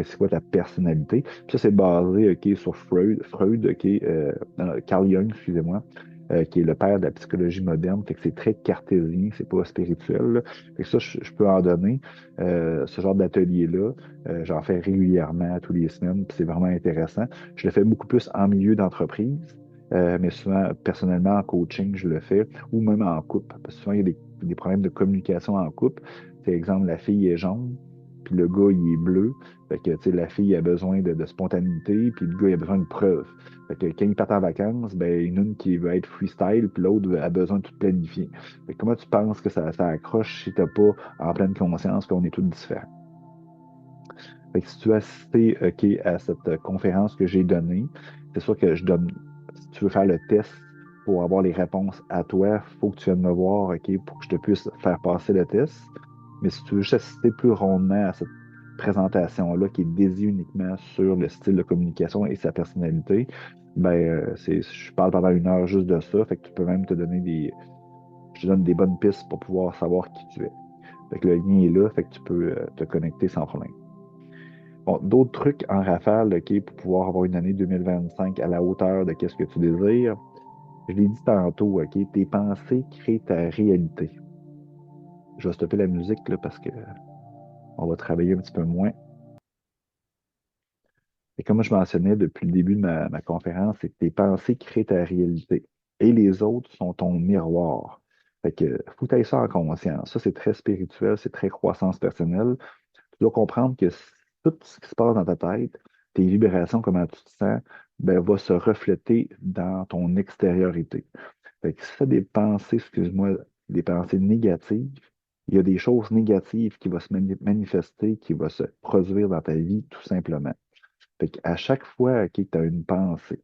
c'est quoi ta personnalité. Puis ça, c'est basé, OK, sur Freud, OK, non, Carl Jung, excusez-moi, qui est le père de la psychologie moderne. Fait que c'est très cartésien, c'est pas spirituel, là. Fait que ça, je peux en donner. Ce genre d'atelier-là, j'en fais régulièrement, tous les semaines, puis c'est vraiment intéressant. Je le fais beaucoup plus en milieu d'entreprise. Mais souvent, personnellement, en coaching, je le fais, ou même en couple. Parce que souvent, il y a des problèmes de communication en couple. C'est exemple, la fille est jaune, puis le gars, il est bleu. Fait que, tu sais, la fille a besoin de spontanéité, puis le gars, il a besoin de preuves. Fait que quand ils partent en vacances, ben, il y en a une qui veut être freestyle, puis l'autre a besoin de tout planifier. Fait que comment tu penses que ça accroche si t'as pas en pleine conscience qu'on est tous différents? Fait que si tu as assisté, OK, à cette conférence que j'ai donnée, c'est sûr que je donne, si tu veux faire le test pour avoir les réponses à toi, il faut que tu viennes me voir, OK, pour que je te puisse faire passer le test. Mais si tu veux juste assister plus rondement à cette présentation-là qui est dédiée uniquement sur le style de communication et sa personnalité, ben, je parle pendant 1 heure juste de ça. Fait que tu peux même te donner je te donne des bonnes pistes pour pouvoir savoir qui tu es. Fait que le lien est là, fait que tu peux te connecter sans problème. Bon, d'autres trucs en rafale, OK, pour pouvoir avoir une année 2025 à la hauteur de qu'est-ce que tu désires. Je l'ai dit tantôt, OK, tes pensées créent ta réalité. Je vais stopper la musique là, parce que on va travailler un petit peu moins. Et comme je mentionnais depuis le début de ma conférence, c'est que tes pensées créent ta réalité. Et les autres sont ton miroir. Fait que faut que tu ça en conscience. Ça, c'est très spirituel, c'est très croissance personnelle. Tu dois comprendre que tout ce qui se passe dans ta tête, tes vibrations, comment tu te sens, ben, va se refléter dans ton extériorité. Fait que si tu as des pensées, excuse-moi, des pensées négatives, il y a des choses négatives qui vont se manifester, qui vont se produire dans ta vie, tout simplement. Fait qu'à chaque fois que tu as une pensée,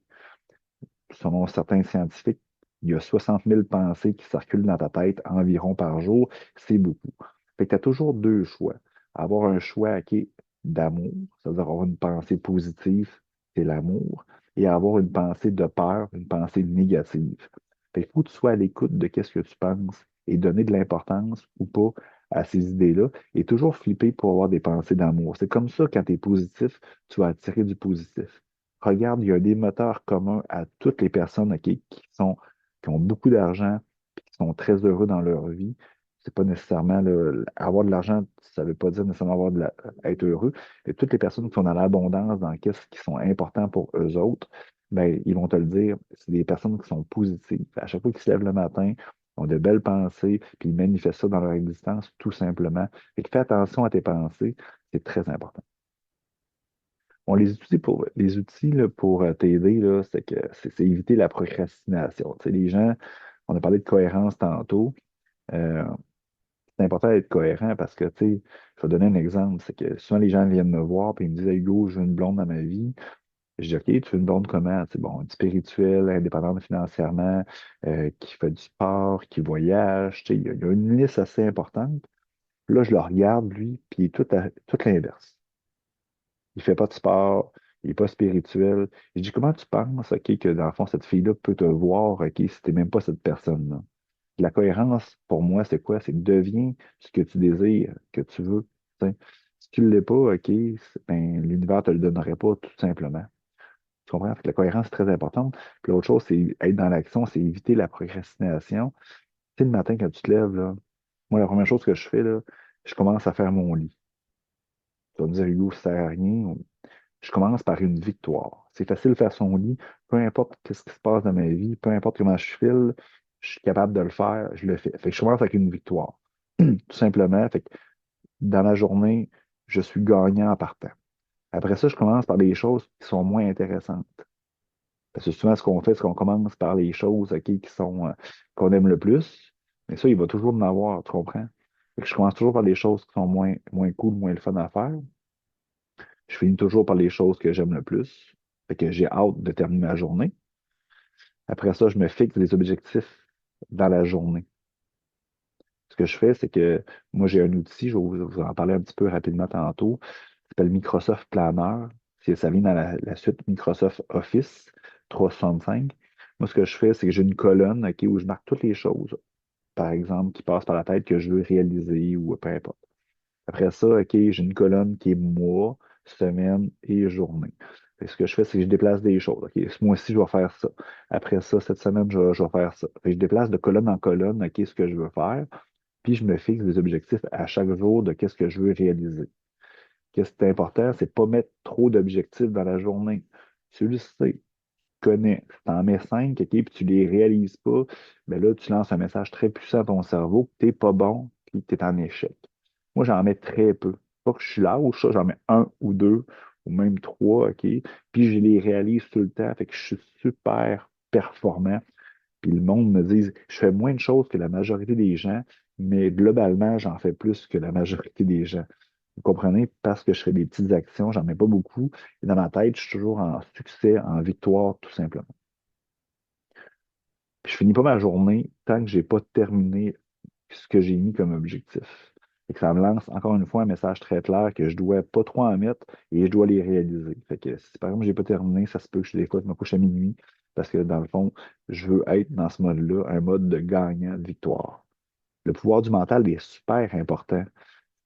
selon certains scientifiques, il y a 60 000 pensées qui circulent dans ta tête environ par jour. C'est beaucoup. Fait que tu as toujours deux choix. Avoir un choix qui est d'amour, c'est-à-dire avoir une pensée positive, c'est l'amour, et avoir une pensée de peur, une pensée négative. Fait qu'il faut que tu sois à l'écoute de qu'est-ce que tu penses et donner de l'importance ou pas à ces idées-là et toujours flipper pour avoir des pensées d'amour. C'est comme ça, quand tu es positif, tu vas attirer du positif. Regarde, il y a des moteurs communs à toutes les personnes, OK, qui ont beaucoup d'argent et qui sont très heureux dans leur vie. C'est pas nécessairement avoir de l'argent, ça veut pas dire nécessairement être heureux. Et toutes les personnes qui sont dans l'abondance, dans qu'est-ce qui sont importants pour eux autres, ben, ils vont te le dire, c'est des personnes qui sont positives. À chaque fois qu'ils se lèvent le matin, ont de belles pensées, puis ils manifestent ça dans leur existence tout simplement. Fait que fais attention à tes pensées, c'est très important. Bon, les outils là, pour t'aider, là, c'est éviter la procrastination. Tu sais, les gens, on a parlé de cohérence tantôt. euh, c'est important d'être cohérent parce que, tu sais, je vais donner un exemple. C'est que souvent les gens viennent me voir et ils me disent, Hey, Hugo, je veux une blonde dans ma vie. Je dis, OK, tu veux une blonde comment? Tu sais, bon, spirituelle, indépendante financièrement, qui fait du sport, qui voyage. Tu sais, il y a une liste assez importante. Là, je le regarde, lui, puis il est tout l'inverse. Il fait pas de sport, il n'est pas spirituel. Je dis, comment tu penses, OK, que dans le fond, cette fille-là peut te voir, OK, si t'es même pas cette personne-là? La cohérence, pour moi, c'est quoi? C'est deviens ce que tu désires, que tu veux. Tu sais. Si tu ne l'es pas, OK, ben, l'univers ne te le donnerait pas, tout simplement. Tu comprends? Fait que la cohérence est très importante. Puis l'autre chose, c'est être dans l'action, c'est éviter la procrastination. Tu sais, le matin, quand tu te lèves, là, moi, la première chose que je fais, là, je commence à faire mon lit. Tu vas me dire, Hugo, ça sert à rien. Je commence par une victoire. C'est facile de faire son lit, peu importe ce qui se passe dans ma vie, peu importe comment je file, je suis capable de le faire, je le fais. Fait que je commence avec une victoire. Tout simplement. Fait que dans la journée, je suis gagnant en partant. Après ça, je commence par des choses qui sont moins intéressantes. Parce que souvent, ce qu'on fait, c'est qu'on commence par les choses, OK, qu'on aime le plus. Mais ça, il va toujours en avoir, tu comprends? Fait que je commence toujours par les choses qui sont moins cool, moins le fun à faire. Je finis toujours par les choses que j'aime le plus. Fait que j'ai hâte de terminer ma journée. Après ça, je me fixe des objectifs dans la journée. Ce que je fais, c'est que moi, j'ai un outil, je vais vous en parler un petit peu rapidement tantôt, qui s'appelle Microsoft Planner. Ça vient dans la suite Microsoft Office 365. Moi, ce que je fais, c'est que j'ai une colonne, OK, où je marque toutes les choses. par exemple, qui passent par la tête que je veux réaliser ou peu importe. Après ça, OK, j'ai une colonne qui est mois, semaine et journée. Fait que ce que je fais, c'est que je déplace des choses. OK, ce mois-ci, je vais faire ça. Après ça, cette semaine, je vais faire ça. Fait que je déplace de colonne en colonne, OK, ce que je veux faire. Puis je me fixe des objectifs à chaque jour de qu'est-ce que je veux réaliser. Qu'est-ce qui est important, c'est pas mettre trop d'objectifs dans la journée. Tu le sais, tu connais. Si tu en mets 5, OK, puis tu les réalises pas, ben là, tu lances un message très puissant à ton cerveau que tu n'es pas bon, puis que tu es en échec. Moi, j'en mets très peu. Pas que je suis là ou ça, j'en mets un ou deux, ou même trois, OK? Puis je les réalise tout le temps, fait que je suis super performant. Puis le monde me dit, je fais moins de choses que la majorité des gens, mais globalement, j'en fais plus que la majorité des gens. Vous comprenez? Parce que je fais des petites actions, j'en mets pas beaucoup. Et dans ma tête, je suis toujours en succès, en victoire, tout simplement. Puis je finis pas ma journée tant que j'ai pas terminé ce que j'ai mis comme objectif. Et que ça me lance encore une fois un message très clair que je dois pas trop en mettre et je dois les réaliser. Fait que si par exemple j'ai pas terminé, ça se peut que des fois je me couche à minuit parce que dans le fond, je veux être dans ce mode-là, un mode de gagnant, de victoire. Le pouvoir du mental est super important.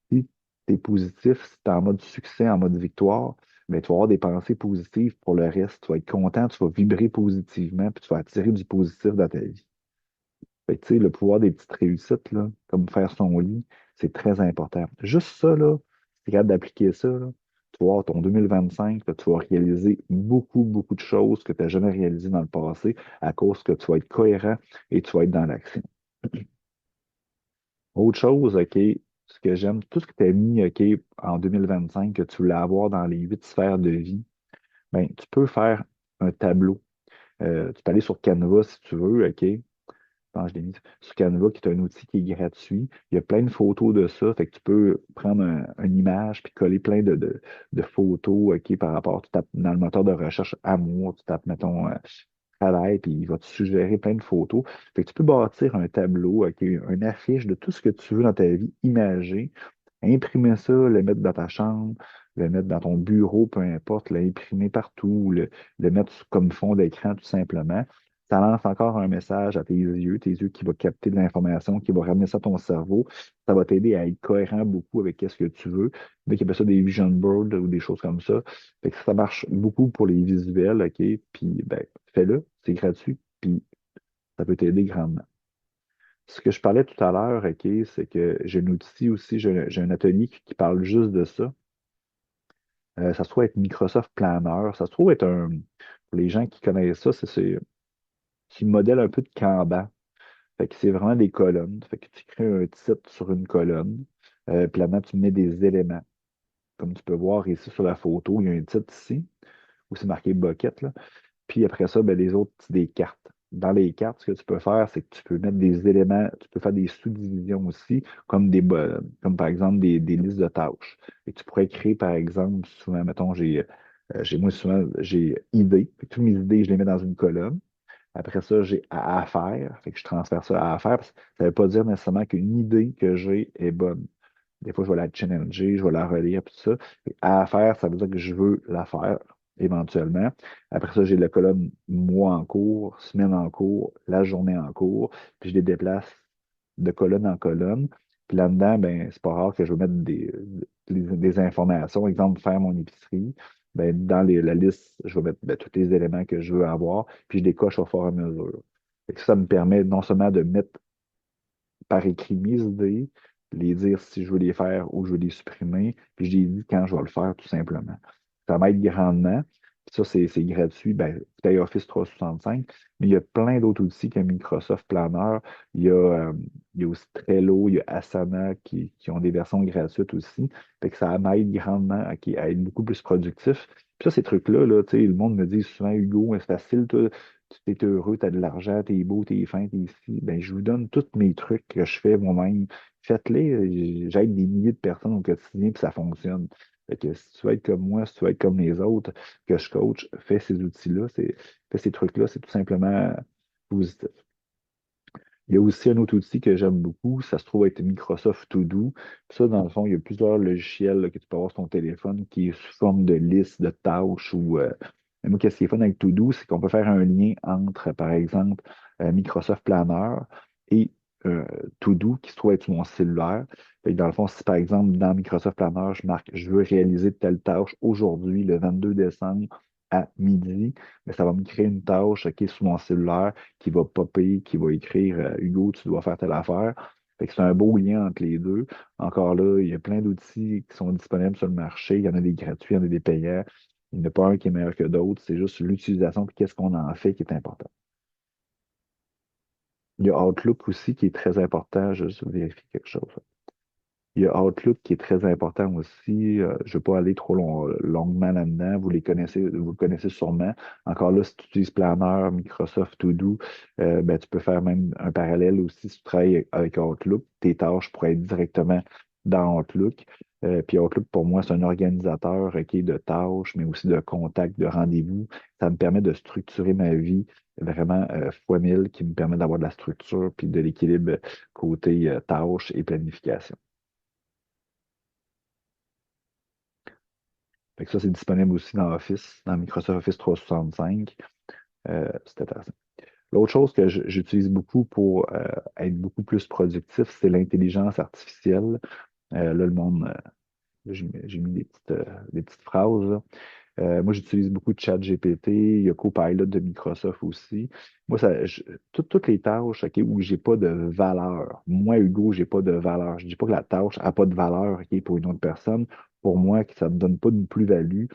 Si tu es positif, si tu es en mode succès, en mode victoire, mais tu vas avoir des pensées positives pour le reste. Tu vas être content, tu vas vibrer positivement, puis tu vas attirer du positif dans ta vie. Fait que, tu sais, le pouvoir des petites réussites, là, comme faire son lit, c'est très important. Juste ça, là, si tu es capable d'appliquer ça, là, tu vas voir ton 2025, là, tu vas réaliser beaucoup, beaucoup de choses que tu n'as jamais réalisées dans le passé à cause que tu vas être cohérent et tu vas être dans l'action. Autre chose, OK, ce que j'aime, tout ce que tu as mis, OK, en 2025, que tu voulais avoir dans les 8 sphères de vie, ben, tu peux faire un tableau. Tu peux aller sur Canva si tu veux, OK? Quand je l'ai mis sur Canva, qui est un outil qui est gratuit. Il y a plein de photos de ça. Fait que tu peux prendre une image puis coller plein de photos OK, par rapport. Tu tapes dans le moteur de recherche amour, tu tapes, mettons, travail, puis il va te suggérer plein de photos. Fait que tu peux bâtir un tableau, OK, une affiche de tout ce que tu veux dans ta vie imagée, imprimer ça, le mettre dans ta chambre, le mettre dans ton bureau, peu importe, l'imprimer partout, le mettre comme fond d'écran tout simplement. Ça lance encore un message à tes yeux qui va capter de l'information, qui va ramener ça à ton cerveau. Ça va t'aider à être cohérent beaucoup avec ce que tu veux. Donc, il appelle ça des vision boards ou des choses comme ça. Fait que ça marche beaucoup pour les visuels, OK? Puis, ben, fais-le, c'est gratuit, puis ça peut t'aider grandement. Ce que je parlais tout à l'heure, OK, c'est que j'ai un outil aussi, j'ai un atelier qui parle juste de ça. Ça se trouve être Microsoft Planner. Ça se trouve être un, pour les gens qui connaissent ça, c'est un modèle un peu de Kanban. Fait que c'est vraiment des colonnes. Fait que tu crées un titre sur une colonne. Puis là-dedans, tu mets des éléments. Comme tu peux voir ici sur la photo, il y a un titre ici, où c'est marqué bucket, là. Puis après ça, ben, les autres, c'est des cartes. Dans les cartes, ce que tu peux faire, c'est que tu peux mettre des éléments, tu peux faire des sous-divisions aussi, comme par exemple des listes de tâches. Et tu pourrais créer, par exemple, souvent, mettons, moi souvent, j'ai idées. Fait que toutes mes idées, je les mets dans une colonne. Après ça, j'ai à faire. Fait que je transfère ça à faire. Parce que ça ne veut pas dire nécessairement qu'une idée que j'ai est bonne. Des fois, je vais la challenger, je vais la relire, puis tout ça. Fait à faire, ça veut dire que je veux la faire éventuellement. Après ça, j'ai la colonne mois en cours, semaine en cours, la journée en cours, puis je les déplace de colonne en colonne. Puis là-dedans, ben, c'est pas rare que je vais mettre des informations. Exemple, faire mon épicerie. Ben, dans la liste, je vais mettre tous les éléments que je veux avoir, puis je les coche au fur et à mesure. Fait que ça me permet non seulement de mettre par écrit mes idées, les dire si je veux les faire ou je veux les supprimer, puis je les dis quand je vais le faire, tout simplement. Ça m'aide grandement. Puis ça, c'est gratuit. Ben, tu payes Office 365, mais il y a plein d'autres outils comme Microsoft Planner. Il y a aussi Trello, il y a Asana qui ont des versions gratuites aussi. Fait que ça m'aide grandement à être beaucoup plus productif. Puis ça, ces trucs-là, là, tu sais, le monde me dit souvent, Hugo, c'est facile, toi, tu es heureux, tu as de l'argent, tu es beau, tu es fin, tu es ici. Ben, je vous donne tous mes trucs que je fais moi-même. Faites-les. J'aide des milliers de personnes au quotidien, puis ça fonctionne. Fait que si tu veux être comme moi, si tu veux être comme les autres que je coach, fais ces outils-là, fais ces trucs-là, c'est tout simplement positif. Il y a aussi un autre outil que j'aime beaucoup, ça se trouve être Microsoft To Do. Puis ça, dans le fond, il y a plusieurs logiciels là, que tu peux avoir sur ton téléphone qui est sous forme de liste, de tâches ou mais moi, qu'est-ce qui est fun avec To Do, c'est qu'on peut faire un lien entre, par exemple, Microsoft Planner et un to-do qui se trouve être sur mon cellulaire. Fait que dans le fond, si par exemple, dans Microsoft Planner, je marque je veux réaliser telle tâche aujourd'hui, le 22 décembre à midi, mais ça va me créer une tâche qui est sur mon cellulaire qui va popper, qui va écrire Hugo, tu dois faire telle affaire. Fait que c'est un beau lien entre les deux. Encore là, il y a plein d'outils qui sont disponibles sur le marché. Il y en a des gratuits, il y en a des payants. Il n'y en a pas un qui est meilleur que d'autres. C'est juste l'utilisation et qu'est-ce qu'on en fait qui est important. Il y a Outlook aussi qui est très important. Je vais juste vérifier quelque chose. Il y a Outlook qui est très important aussi. Je ne vais pas aller trop longuement là-dedans. Vous le connaissez sûrement. Encore là, si tu utilises Planner, Microsoft To Do, ben, tu peux faire même un parallèle aussi si tu travailles avec Outlook. Tes tâches pourraient être directement dans Outlook. Puis Outlook, pour moi, c'est un organisateur qui est de tâches, mais aussi de contacts, de rendez-vous. Ça me permet de structurer ma vie vraiment fois mille, qui me permet d'avoir de la structure puis de l'équilibre côté tâches et planification. Fait que ça, c'est disponible aussi dans Office, dans Microsoft Office 365. C'est intéressant. L'autre chose que j'utilise beaucoup pour être beaucoup plus productif, c'est l'intelligence artificielle. Là, le monde, j'ai mis des petites phrases, là. Moi, j'utilise beaucoup de ChatGPT. Il y a Copilot de Microsoft aussi. Moi, toutes les tâches ok, où j'ai pas de valeur. Moi, Hugo, j'ai pas de valeur. Je dis pas que la tâche n'a pas de valeur ok, pour une autre personne. Pour moi, que ça ne me donne pas de plus-value,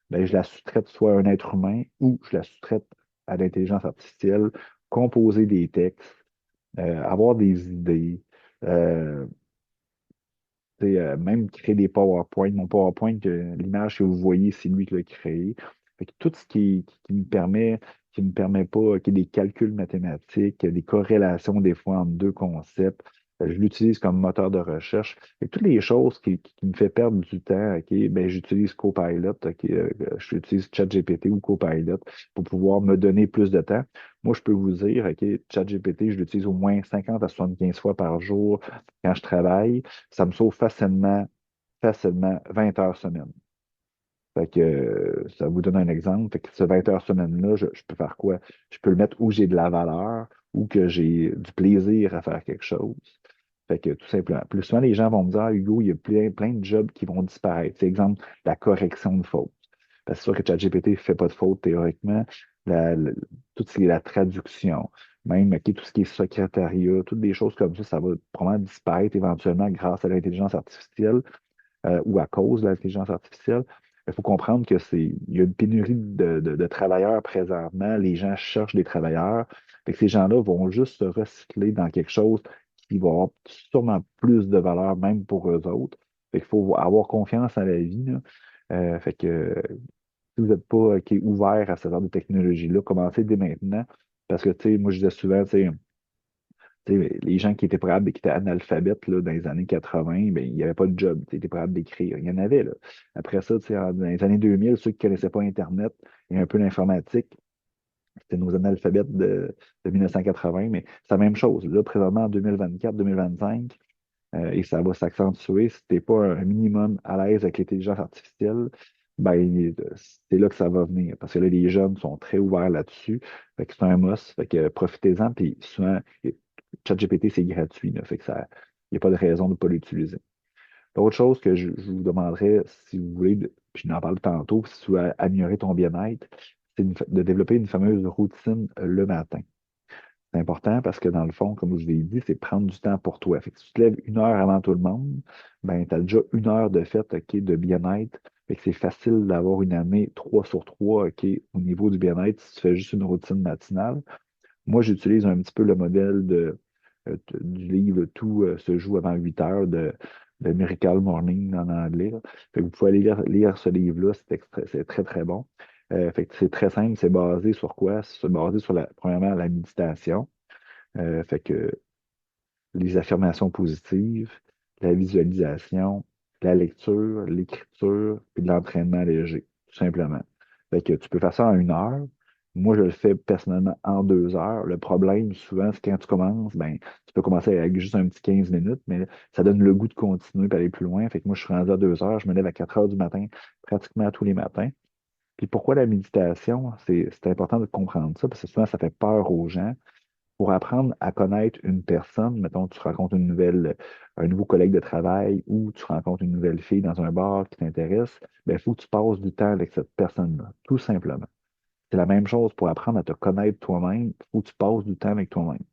ben, je la sous-traite soit à un être humain ou je la sous-traite à l'intelligence artificielle, composer des textes, avoir des idées. euh, même créer des PowerPoint. Mon PowerPoint, l'image que vous voyez, c'est lui qui l'a créé. Fait que tout ce qui me permet pas, qu'il y ait des calculs mathématiques, des corrélations des fois entre deux concepts, je l'utilise comme moteur de recherche. Fait que toutes les choses qui me fait perdre du temps, ok, ben, j'utilise Copilot, ok, j'utilise ChatGPT ou Copilot pour pouvoir me donner plus de temps. Moi, je peux vous dire, ok, ChatGPT, je l'utilise au moins 50 à 75 fois par jour quand je travaille. Ça me sauve facilement 20 heures semaine. Fait que ça vous donne un exemple. Fait que ce 20 heures semaine-là, je peux faire quoi? Je peux le mettre où j'ai de la valeur ou que j'ai du plaisir à faire quelque chose. Fait que tout simplement. Plus souvent, les gens vont me dire, ah, Hugo, il y a plein de jobs qui vont disparaître. C'est exemple, la correction de fautes. Parce que c'est sûr que ChatGPT ne fait pas de faute théoriquement. Tout ce qui est la traduction, même ok, tout ce qui est secrétariat, toutes des choses comme ça va probablement disparaître éventuellement grâce à l'intelligence artificielle ou à cause de l'intelligence artificielle. Il faut comprendre il y a une pénurie de travailleurs présentement. Les gens cherchent des travailleurs. Fait que ces gens-là vont juste se recycler dans quelque chose qui va avoir sûrement plus de valeur, même pour eux autres. Fait qu'il faut avoir confiance en la vie, là. Fait que si vous n'êtes pas ouvert à ce genre de technologie-là, commencez dès maintenant. Parce que, tu sais, moi, je disais souvent, tu sais, les gens qui étaient capables, qui étaient analphabètes là, dans les années 80, ben, il n'y avait pas de job. Ils étaient capables d'écrire. Il y en avait, là. Après ça, tu sais, dans les années 2000, ceux qui ne connaissaient pas Internet et un peu l'informatique, c'était nos analphabètes de 1980, mais c'est la même chose. Là, présentement, en 2024, 2025, et ça va s'accentuer. Si tu n'es pas un minimum à l'aise avec l'intelligence artificielle, ben, c'est là que ça va venir. Parce que là, les jeunes sont très ouverts là-dessus. Fait que c'est un must. Fait que profitez-en. Puis souvent, ChatGPT, c'est gratuit, là. Fait que ça, il n'y a pas de raison de ne pas l'utiliser. L'autre chose que je vous demanderais, si vous voulez, puis je n'en parle tantôt, si tu veux améliorer ton bien-être, c'est de développer une fameuse routine le matin. C'est important parce que dans le fond, comme je vous l'ai dit, c'est prendre du temps pour toi. Fait que si tu te lèves une heure avant tout le monde, ben, tu as déjà une heure de fait, OK, de bien-être. Fait que c'est facile d'avoir une année 3 sur 3 OK, au niveau du bien-être si tu fais juste une routine matinale. Moi, j'utilise un petit peu le modèle du livre Tout se joue avant 8 heures de Miracle Morning en anglais, là. Fait que vous pouvez aller lire ce livre-là, c'est très, très bon. Fait que c'est très simple, c'est basé sur quoi? C'est basé sur premièrement la méditation. Fait que les affirmations positives, la visualisation, la lecture, l'écriture, puis de l'entraînement léger, tout simplement. Fait que tu peux faire ça en une heure. Moi, je le fais personnellement en 2 heures. Le problème, souvent, c'est quand tu commences, ben, tu peux commencer avec juste un petit 15 minutes, mais ça donne le goût de continuer et aller plus loin. Fait que moi, je suis rendu à 2 heures, je me lève à 4 heures du matin, pratiquement tous les matins. Puis pourquoi la méditation? C'est important de comprendre ça, parce que souvent, ça fait peur aux gens. pour apprendre à connaître une personne, mettons, tu rencontres un nouveau collègue de travail ou tu rencontres une nouvelle fille dans un bar qui t'intéresse, ben, il faut que tu passes du temps avec cette personne-là, tout simplement. C'est la même chose pour apprendre à te connaître toi-même, il faut que tu passes du temps avec toi-même.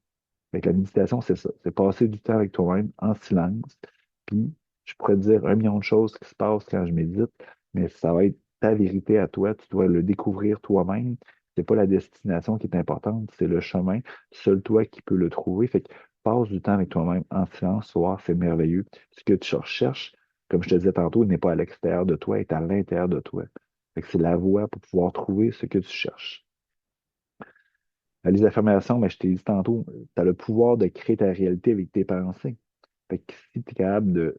Avec la méditation, c'est ça, c'est passer du temps avec toi-même en silence. Puis, je pourrais te dire un million de choses qui se passent quand je médite, mais ça va être ta vérité à toi, tu dois le découvrir toi-même. C'est pas la destination qui est importante, c'est le chemin. Seul toi qui peux le trouver. Fait que passe du temps avec toi-même en silence, soir, c'est merveilleux. Ce que tu recherches, comme je te disais tantôt, n'est pas à l'extérieur de toi, est à l'intérieur de toi. Fait que c'est la voie pour pouvoir trouver ce que tu cherches. Les affirmations, mais je t'ai dit tantôt, tu as le pouvoir de créer ta réalité avec tes pensées. Fait que si tu es capable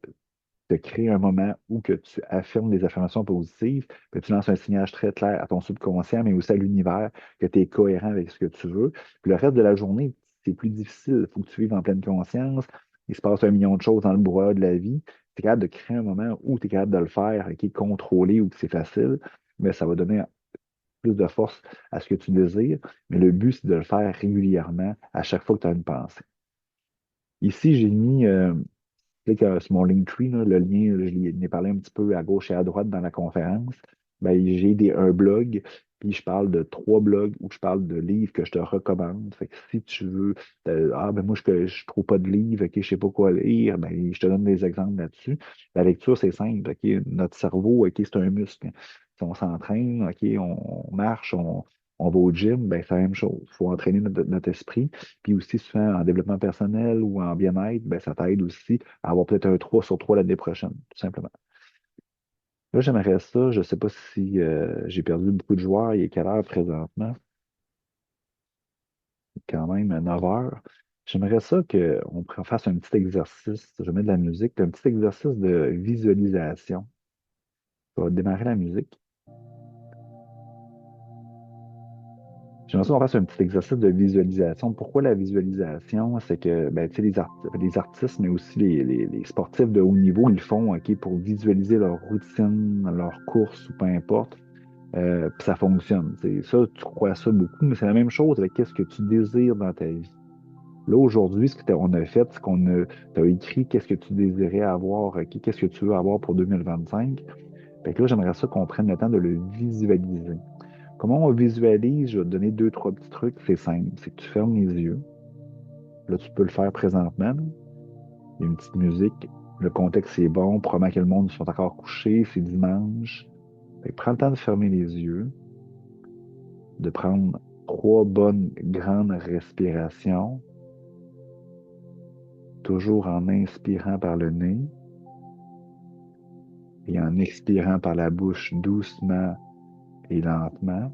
de créer un moment où que tu affirmes des affirmations positives, puis tu lances un signal très clair à ton subconscient, mais aussi à l'univers, que tu es cohérent avec ce que tu veux. Puis le reste de la journée, c'est plus difficile. Il faut que tu vives en pleine conscience. Il se passe un million de choses dans le brouhaha de la vie. Tu es capable de créer un moment où tu es capable de le faire, qui est contrôlé ou que c'est facile, mais ça va donner plus de force à ce que tu désires. Mais le but, c'est de le faire régulièrement à chaque fois que tu as une pensée. Ici, j'ai mis tu sais que sur mon Linktree, là, le lien, je l'ai parlé un petit peu à gauche et à droite dans la conférence. Ben, j'ai un blog, puis je parle de 3 blogs où je parle de livres que je te recommande. Fait que si tu veux, ben moi, je trouve pas de livres, ok, je sais pas quoi lire, ben, je te donne des exemples là-dessus. La lecture, c'est simple, ok. Notre cerveau, ok, c'est un muscle. Si on s'entraîne, ok, on marche, on va au gym, ben, c'est la même chose. Il faut entraîner notre esprit. Puis aussi, souvent, en développement personnel ou en bien-être, ben, ça t'aide aussi à avoir peut-être un 3 sur 3 l'année prochaine, tout simplement. Là, j'aimerais ça. Je ne sais pas si j'ai perdu beaucoup de joueurs. Il est quelle heure présentement? Quand même 9 heures. J'aimerais ça qu'on fasse un petit exercice. Je mets de la musique, un petit exercice de visualisation. On va démarrer la musique. J'aimerais ça qu'on fasse un petit exercice de visualisation. Pourquoi la visualisation? C'est que ben, tu sais, les artistes, mais aussi les sportifs de haut niveau, ils le font ok, pour visualiser leur routine, leur course ou peu importe. Puis ça fonctionne. Ça, tu crois ça beaucoup, mais c'est la même chose avec qu'est-ce que tu désires dans ta vie. Là, aujourd'hui, ce qu'on a fait, c'est qu'on a, t'as écrit qu'est-ce que tu désirais avoir, qu'est-ce que tu veux avoir pour 2025. Fait que là, j'aimerais ça qu'on prenne le temps de le visualiser. Comment on visualise? Je vais te donner deux, trois petits trucs. C'est simple. C'est que tu fermes les yeux. Là, tu peux le faire présentement, là. Il y a une petite musique. Le contexte est bon. Probablement que le monde sont encore couchés. C'est dimanche. Fait que prends le temps de fermer les yeux, de prendre 3 bonnes grandes respirations, toujours en inspirant par le nez et en expirant par la bouche doucement et lentement.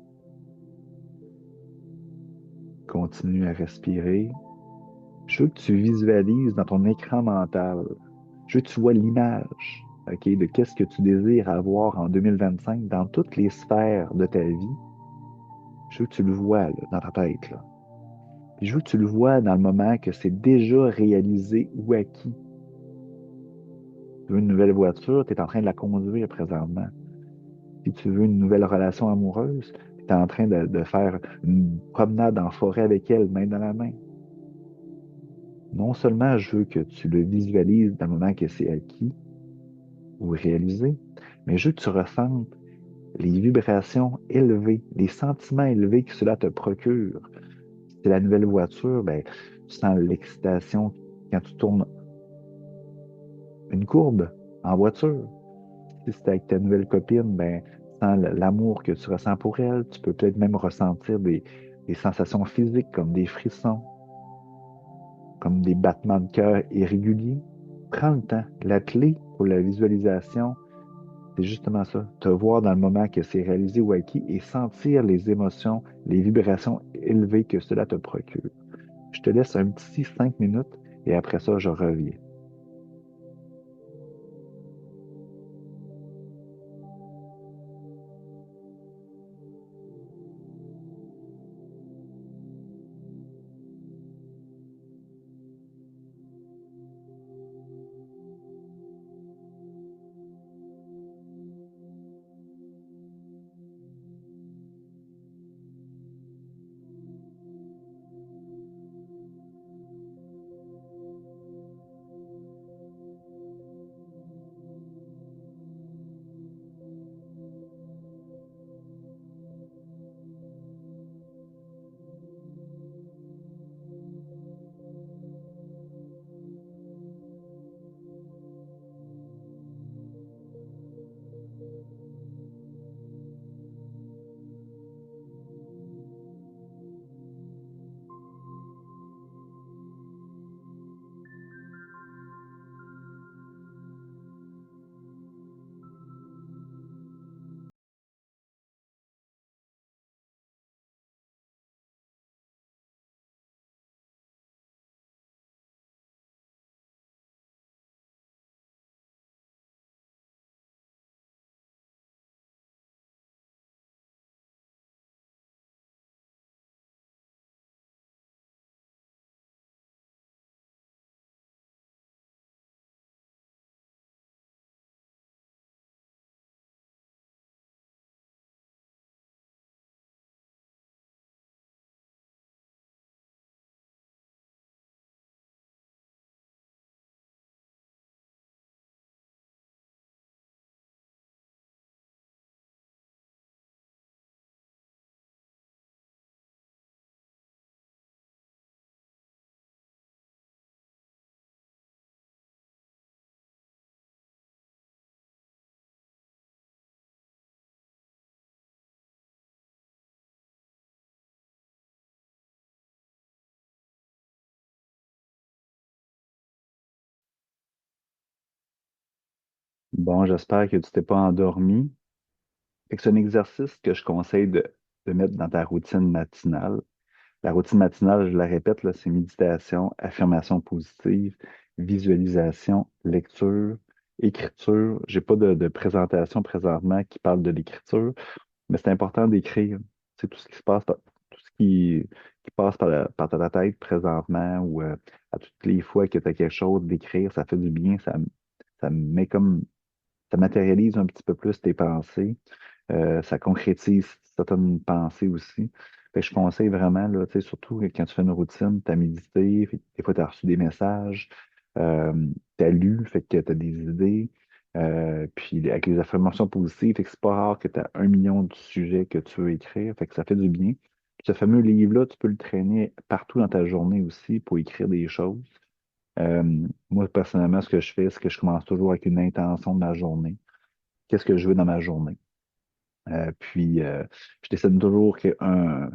Continue à respirer. Je veux que tu visualises dans ton écran mental. Je veux que tu vois l'image, OK, de qu'est-ce que tu désires avoir en 2025 dans toutes les sphères de ta vie. Je veux que tu le vois là, dans ta tête, là. Puis je veux que tu le vois dans le moment que c'est déjà réalisé ou acquis. Tu veux une nouvelle voiture, tu es en train de la conduire présentement. Si tu veux une nouvelle relation amoureuse, tu es en train de faire une promenade en forêt avec elle, main dans la main. Non seulement je veux que tu le visualises dans le moment que c'est acquis ou réalisé, mais je veux que tu ressentes les vibrations élevées, les sentiments élevés que cela te procure. Si c'est la nouvelle voiture, ben, tu sens l'excitation quand tu tournes une courbe en voiture. Si c'est avec ta nouvelle copine, ben, tu sens l'amour que tu ressens pour elle. Tu peux peut-être même ressentir des sensations physiques comme des frissons, comme des battements de cœur irréguliers. Prends le temps. La clé pour la visualisation, c'est justement ça. Te voir dans le moment que c'est réalisé ou acquis et sentir les émotions, les vibrations élevées que cela te procure. Je te laisse un petit 5 minutes et après ça, je reviens. Bon, j'espère que tu t'es pas endormi. Fait que c'est un exercice que je conseille de mettre dans ta routine matinale. La routine matinale, je la répète, là, c'est méditation, affirmation positive, visualisation, lecture, écriture. J'ai pas de présentation présentement qui parle de l'écriture, mais c'est important d'écrire. C'est tout ce qui se passe, tout ce qui passe par ta tête présentement ou à toutes les fois que tu as quelque chose d'écrire, ça fait du bien, ça met comme ça matérialise un petit peu plus tes pensées. Ça concrétise certaines pensées aussi. Fait que je conseille vraiment, là, tu sais, surtout quand tu fais une routine, tu as médité, des fois tu as reçu des messages, tu as lu, fait que tu as des idées. Puis avec les affirmations positives, fait que c'est pas rare que tu as 1 million de sujets que tu veux écrire, fait que ça fait du bien. Puis ce fameux livre-là, tu peux le traîner partout dans ta journée aussi pour écrire des choses. Moi, personnellement, ce que je fais, c'est que je commence toujours avec une intention de ma journée. Qu'est-ce que je veux dans ma journée? Puis, je dessine toujours je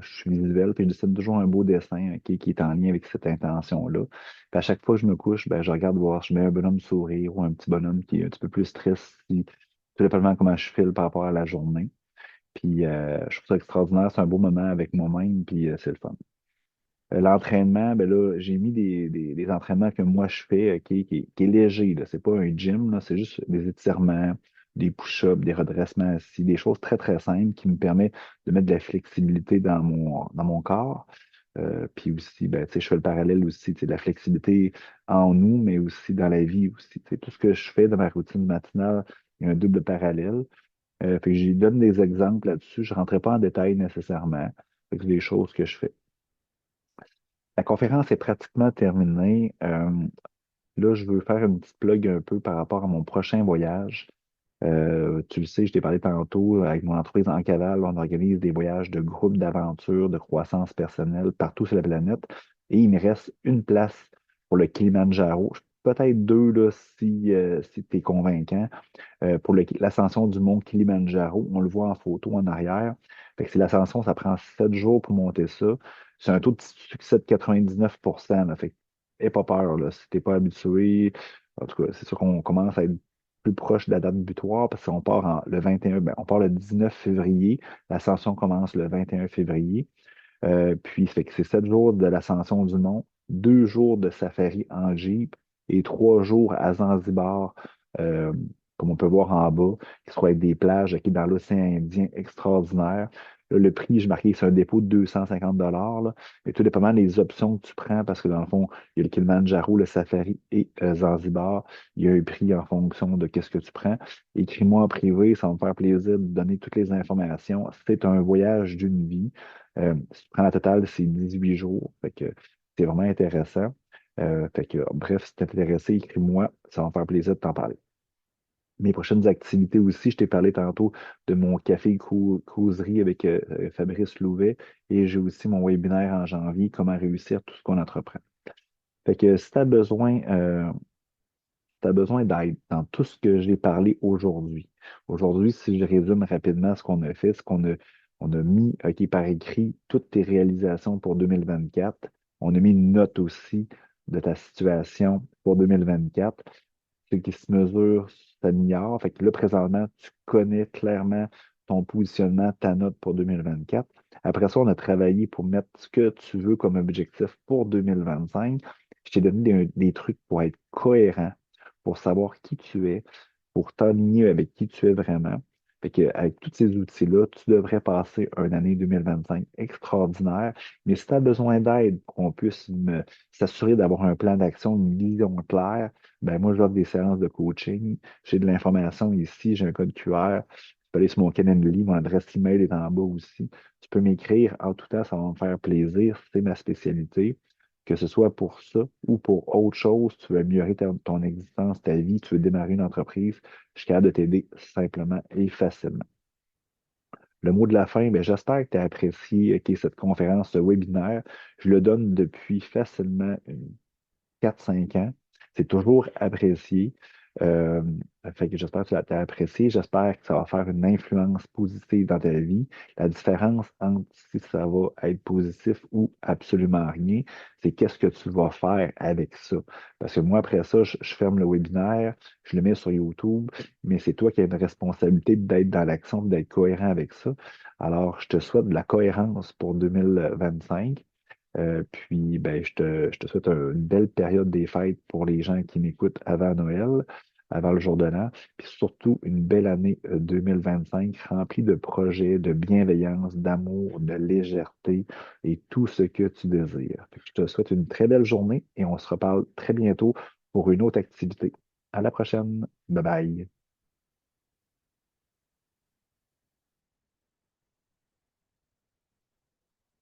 suis visuel, puis je dessine toujours un beau dessin, ok, qui est en lien avec cette intention-là. Puis à chaque fois que je me couche, ben, je regarde voir, je mets un bonhomme sourire ou un petit bonhomme qui est un petit peu plus stress, si, tout dépendamment comment je file par rapport à la journée. Puis, je trouve ça extraordinaire, c'est un beau moment avec moi-même, puis c'est le fun. L'entraînement, ben là, j'ai mis des entraînements que moi je fais, qui est léger, là. C'est pas un gym, là, c'est juste des étirements, des push-ups, des redressements assis, des choses très, très simples qui me permettent de mettre de la flexibilité dans mon corps. Puis aussi, ben, tu sais, je fais le parallèle aussi, tu sais, de la flexibilité en nous, mais aussi dans la vie aussi. Tu sais, tout ce que je fais dans ma routine matinale, il y a un double parallèle. Fait que je donne des exemples là-dessus. Je ne rentrerai pas en détail nécessairement. Fait que c'est des choses que je fais. La conférence est pratiquement terminée. Là, je veux faire une petite plug un peu par rapport à mon prochain voyage. Tu le sais, je t'ai parlé tantôt, avec mon entreprise en cavale, on organise des voyages de groupe d'aventure, de croissance personnelle partout sur la planète. Et il me reste une place pour le Kilimanjaro. Peut-être deux là, si tu es convaincant. Pour l'ascension du mont Kilimanjaro. On le voit en photo en arrière. Fait que c'est l'ascension, ça prend 7 jours pour monter ça. C'est un taux de succès de 99%. Là. Fait que, aie pas peur, là, si t'es pas habitué. En tout cas, c'est sûr qu'on commence à être plus proche de la date butoir parce qu'on part le 21, ben, on part le 19 février. L'ascension commence le 21 février. Puis, fait que c'est 7 jours de l'ascension du mont, 2 jours de safari en Jeep et 3 jours à Zanzibar, euh, comme on peut voir en bas, qui se trouve avec des plages qui dans l'océan Indien extraordinaires. Là, le prix, j'ai marqué, c'est un dépôt de 250 là, mais tout dépendamment des options que tu prends, parce que dans le fond, il y a le Kilimanjaro, le safari et Zanzibar. Il y a un prix en fonction de qu'est-ce que tu prends. Écris-moi en privé, ça va me faire plaisir de donner toutes les informations. C'est un voyage d'une vie. Si tu prends la totale, c'est 18 jours. Fait que c'est vraiment intéressant. Fait que, bref, si t'es intéressé, écris-moi. Ça va me faire plaisir de t'en parler. Mes prochaines activités aussi, je t'ai parlé tantôt de mon café causerie avec Fabrice Louvet et j'ai aussi mon webinaire en janvier, comment réussir tout ce qu'on entreprend. Fait que si tu as besoin d'aide dans tout ce que j'ai parlé aujourd'hui. Aujourd'hui, si je résume rapidement ce qu'on a fait, on a mis par écrit toutes tes réalisations pour 2024. On a mis une note aussi de ta situation pour 2024. Ce qui se mesure s'améliore. Fait que là, présentement, tu connais clairement ton positionnement, ta note pour 2024. Après ça, on a travaillé pour mettre ce que tu veux comme objectif pour 2025. Je t'ai donné des trucs pour être cohérent, pour savoir qui tu es, pour t'aligner avec qui tu es vraiment. Fait que, avec tous ces outils-là, tu devrais passer une année 2025 extraordinaire. Mais si tu as besoin d'aide, qu'on puisse s'assurer d'avoir un plan d'action, une vision claire, ben moi, j'offre des séances de coaching. J'ai de l'information ici, j'ai un code QR. Tu peux aller sur mon Calendly, mon adresse email est en bas aussi. Tu peux m'écrire en tout temps, ça va me faire plaisir. C'est ma spécialité que ce soit pour ça ou pour autre chose, tu veux améliorer ton existence, ta vie, tu veux démarrer une entreprise, je suis capable de t'aider simplement et facilement. Le mot de la fin, ben, j'espère que tu as apprécié cette conférence, ce webinaire. Je le donne depuis facilement 4-5 ans. C'est toujours apprécié. Euh, fait que j'espère que tu as apprécié. J'espère que ça va faire une influence positive dans ta vie. La différence entre si ça va être positif ou absolument rien, c'est qu'est-ce que tu vas faire avec ça. Parce que moi, après ça, je ferme le webinaire, je le mets sur YouTube, mais c'est toi qui as une responsabilité d'être dans l'action, d'être cohérent avec ça. Alors, je te souhaite de la cohérence pour 2025. Puis, ben, je te souhaite une belle période des fêtes pour les gens qui m'écoutent avant Noël, avant le jour de l'an, puis surtout une belle année 2025 remplie de projets, de bienveillance, d'amour, de légèreté et tout ce que tu désires. Fait que je te souhaite une très belle journée et on se reparle très bientôt pour une autre activité. À la prochaine. Bye bye.